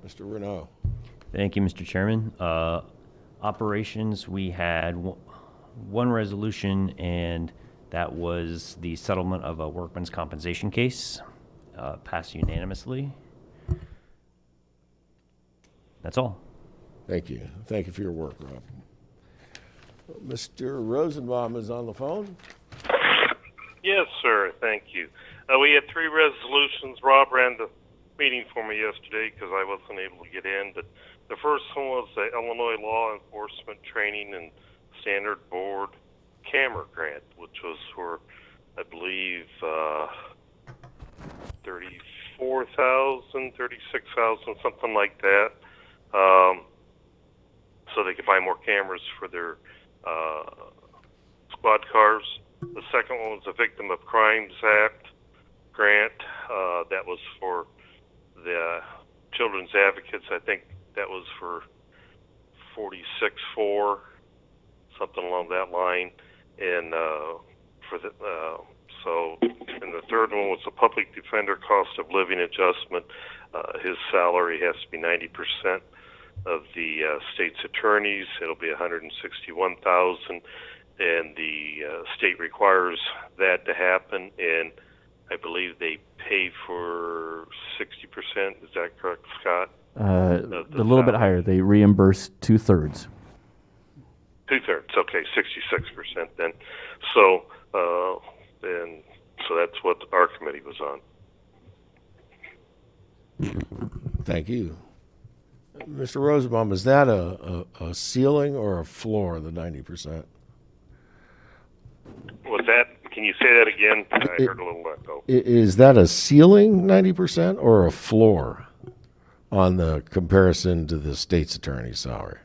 Mr. Renaud. Thank you, Mr. Chairman. Operations, we had one resolution, and that was the settlement of a workman's compensation case, passed unanimously. That's all. Thank you. Thank you for your work, Rob. Mr. Rosenbaum is on the phone. Yes, sir. Thank you. We had 3 resolutions. Rob ran the meeting for me yesterday because I wasn't able to get in, but the first one was the Illinois Law Enforcement Training and Standard Board camera grant, which was for, I believe, 34,000, 36,000, something like that. So they could buy more cameras for their squad cars. The second one was the Victim of Crimes Act grant. That was for the Children's Advocates. I think that was for 46.4, something along that line. And and the third one was the Public Defender Cost of Living Adjustment. His salary has to be 90% of the state's attorneys. It'll be $161,000, and the state requires that to happen. And I believe they pay for 60%. Is that correct, Scott? A little bit higher. They reimburse 2/3. 2/3. Okay, 66% then. So, so that's what our committee was on. Thank you. Mr. Rosenbaum, is that a ceiling or a floor, the 90%? Was that? Can you say that again? I heard a little echo. Is that a ceiling, 90%, or a floor on the comparison to the state's attorney's salary?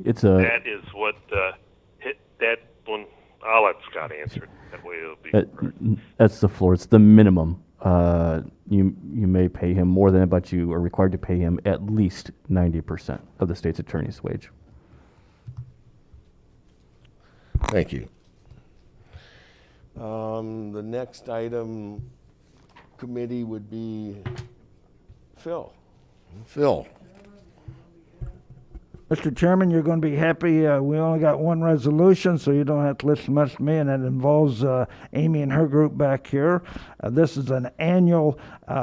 That is what that one. I'll let Scott answer it. That way it'll be. That's the floor. It's the minimum. You may pay him more than it, but you are required to pay him at least 90% of the state's attorney's wage. Thank you. The next item committee would be Phil. Phil. Mr. Chairman, you're going to be happy. We only got one resolution, so you don't have to listen much to me, and it involves Amy and her group back here. This is an annual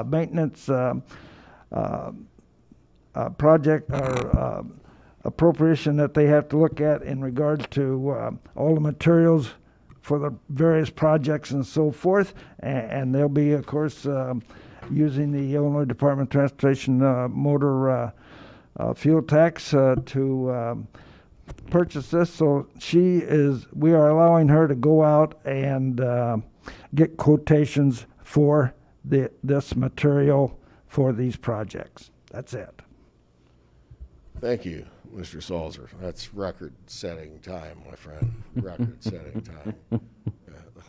maintenance project or appropriation that they have to look at in regards to all the materials for the various projects and so forth. And they'll be, of course, using the Illinois Department of Transportation motor fuel tax to purchase this. So we are allowing her to go out and get quotations for this material for these projects. That's it. Thank you, Mr. Salzer. That's record-setting time, my friend. Record-setting time.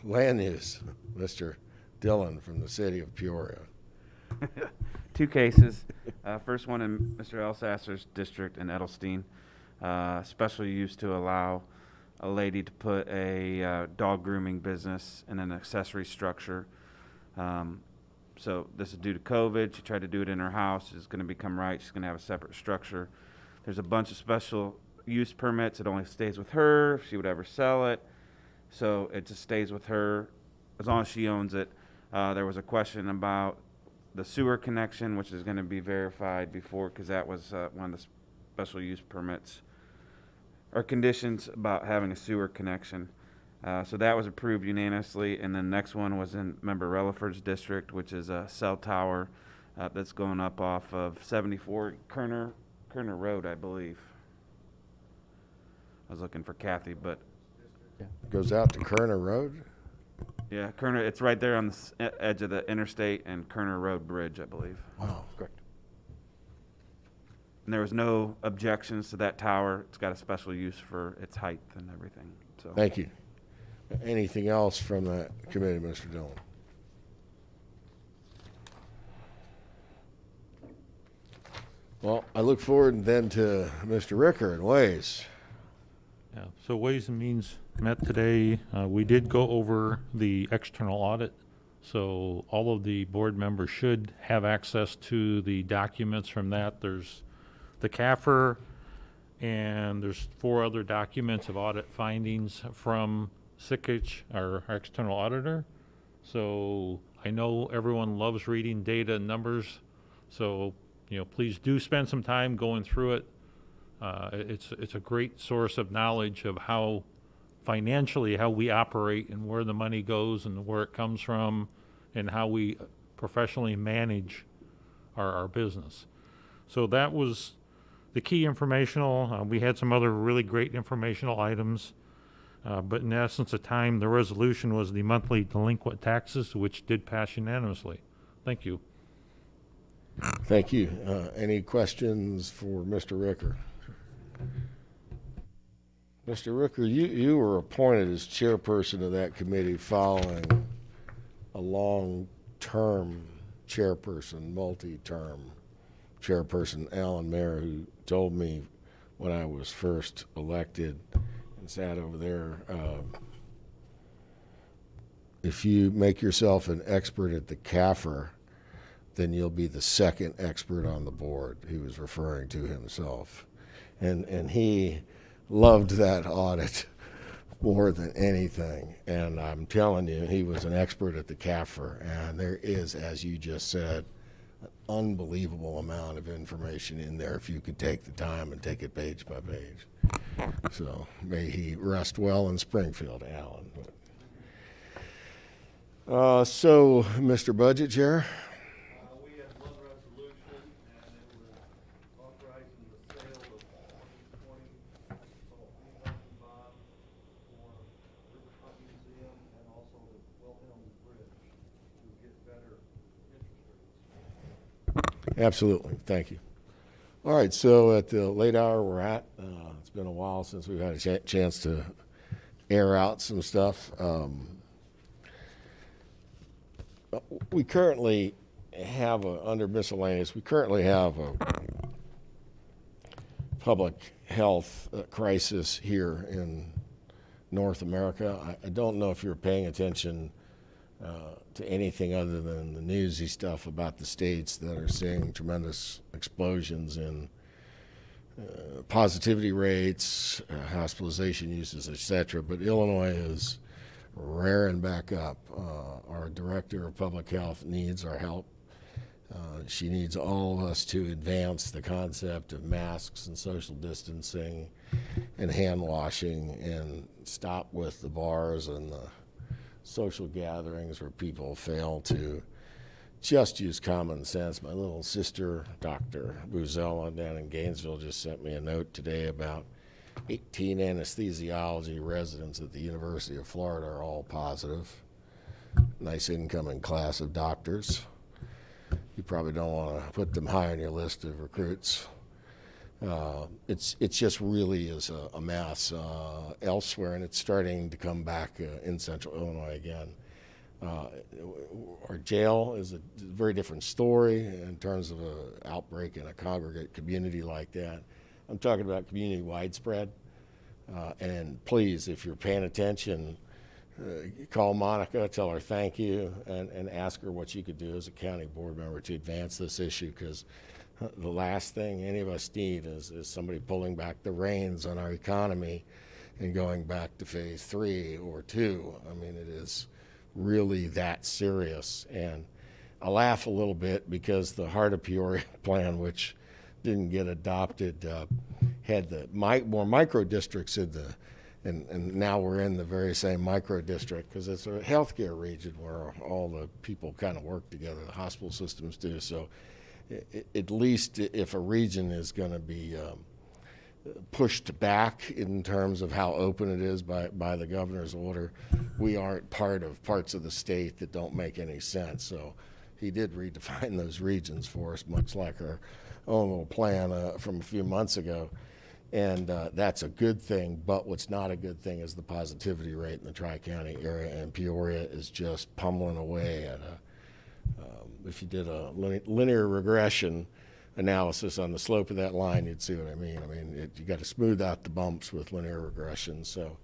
Land use, Mr. Dillon from the city of Peoria. 2 cases. First one in Mr. Elsasser's district in Edelstein. Special use to allow a lady to put a dog grooming business in an accessory structure. So this is due to COVID. She tried to do it in her house. It's going to become right. She's going to have a separate structure. There's a bunch of special use permits. It only stays with her if she would ever sell it. So it just stays with her as long as she owns it. There was a question about the sewer connection, which is going to be verified before, because that was one of the special use permits or conditions about having a sewer connection. So that was approved unanimously. And then the next one was in Member Relaford's district, which is a cell tower that's going up off of 74 Kerner Road, I believe. I was looking for Kathy, but Goes out to Kerner Road? yeah, Kerner. It's right there on the edge of the interstate and Kerner Road Bridge, I believe. Wow. Correct. And there was no objections to that tower. It's got a special use for its height and everything. So Thank you. Anything else from that committee, Mr. Dillon? Well, I look forward then to Mr. Ricker and Ways. Yeah, so Ways and Means met today. We did go over the external audit, so all of the board members should have access to the documents from that. There's the CAFR, and there's 4 other documents of audit findings from Sikich, our external auditor. So I know everyone loves reading data and numbers, so please do spend some time going through it. It's a great source of knowledge of how financially how we operate and where the money goes and where it comes from and how we professionally manage our business. So that was the key informational. We had some other really great informational items, but in the essence of time, the resolution was the monthly delinquent taxes, which did pass unanimously. Thank you. Thank you. Any questions for Mr. Ricker? Mr. Ricker, you were appointed as chairperson of that committee following a long-term chairperson, multi-term chairperson, Alan Mayer, who told me when I was first elected and sat over there, if you make yourself an expert at the CAFR, then you'll be the second expert on the board. He was referring to himself. And he loved that audit more than anything. And I'm telling you, he was an expert at the CAFR. And there is, as you just said, an unbelievable amount of information in there if you could take the time and take it page by page. So may he rest well in Springfield, Alan. So, Mr. Budget Chair? We had one resolution, and it was authorizing the sale of 2020 bond for Riverfront Museum and also the Wilhelm Bridge to get better interest rates. Absolutely. Thank you. All right. So at the late hour we're at, it's been a while since we've had a chance to air out some stuff. We currently have under miscellaneous, we currently have a public health crisis here in North America. I don't know if you're paying attention to anything other than the newsy stuff about the states that are seeing tremendous explosions in positivity rates, hospitalization uses, etc. But Illinois is raring back up. Our director of public health needs our help, She needs all of us to advance the concept of masks and social distancing and hand washing and stop with the bars and the social gatherings where people fail to just use common sense. My little sister, Dr. Buzella, down in Gainesville, just sent me a note today about 18 anesthesiology residents at the University of Florida are all positive. Nice incoming class of doctors. You probably don't want to put them high on your list of recruits. It just really is a mess elsewhere, and it's starting to come back in central Illinois again. Our jail is a very different story in terms of an outbreak in a congregate community like that. I'm talking about community widespread. And please, if you're paying attention, call Monica, tell her thank you, and ask her what she could do as a county board member to advance this issue, because the last thing any of us need is somebody pulling back the reins on our economy and going back to phase 3 or 2. I mean, it is really that serious. And I laugh a little bit because the Heart of Peoria plan, which didn't get adopted, had the more micro districts in the, and now we're in the very same micro district because it's a healthcare region where all the people kind of work together, the hospital systems do. So at least if a region is going to be pushed back in terms of how open it is by the governor's order, we aren't part of parts of the state that don't make any sense. So he did redefine those regions for us, much like our own little plan from a few months ago. And that's a good thing, but what's not a good thing is the positivity rate in the Tri-County area, and Peoria is just pummeling away at if you did a linear regression analysis on the slope of that line, you'd see what I mean. I mean, you got to smooth out the bumps with linear regression, so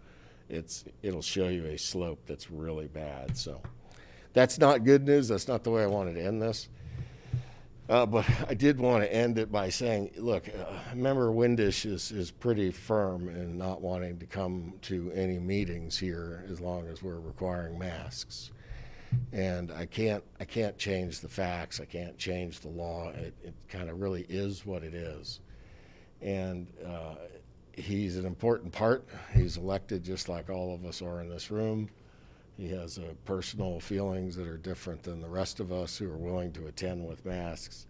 it'll show you a slope that's really bad. So that's not good news. That's not the way I wanted to end this. But I did want to end it by saying, look, Member Windish is pretty firm in not wanting to come to any meetings here as long as we're requiring masks. And I can't change the facts. I can't change the law. It kind of really is what it is. And he's an important part. He's elected just like all of us are in this room. He has personal feelings that are different than the rest of us who are willing to attend with masks.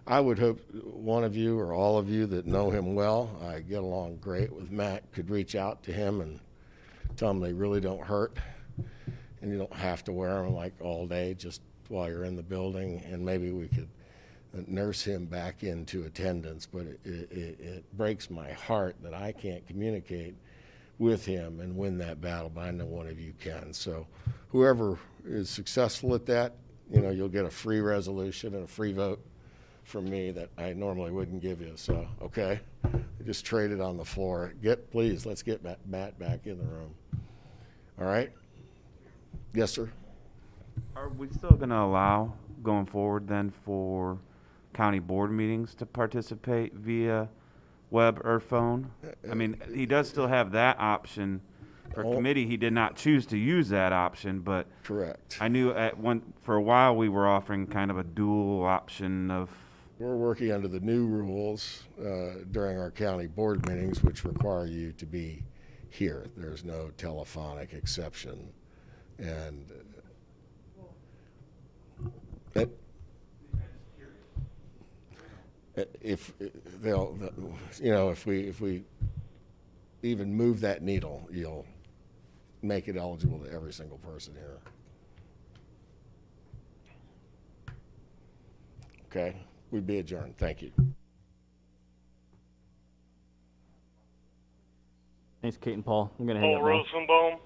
I would hope one of you or all of you that know him well, I get along great with Matt, could reach out to him and tell him they really don't hurt. And you don't have to wear them like all day, just while you're in the building, and maybe we could nurse him back into attendance. But it breaks my heart that I can't communicate with him and win that battle, but I know one of you can. So whoever is successful at that, you'll get a free resolution and a free vote from me that I normally wouldn't give you. So, okay, just trade it on the floor. Please, let's get Matt back in the room. All right? Yes, sir. Are we still going to allow, going forward then, for county board meetings to participate via web or phone? I mean, he does still have that option. For committee, he did not choose to use that option, but correct. I knew for a while we were offering kind of a dual option of. We're working under the new rules during our county board meetings, which require you to be here. There's no telephonic exception. And if we even move that needle, you'll make it eligible to every single person here. Okay, we'd be adjourned. Thank you. Thanks, Kate and Paul. I'm going to hang Paul up now. Rosenbaum.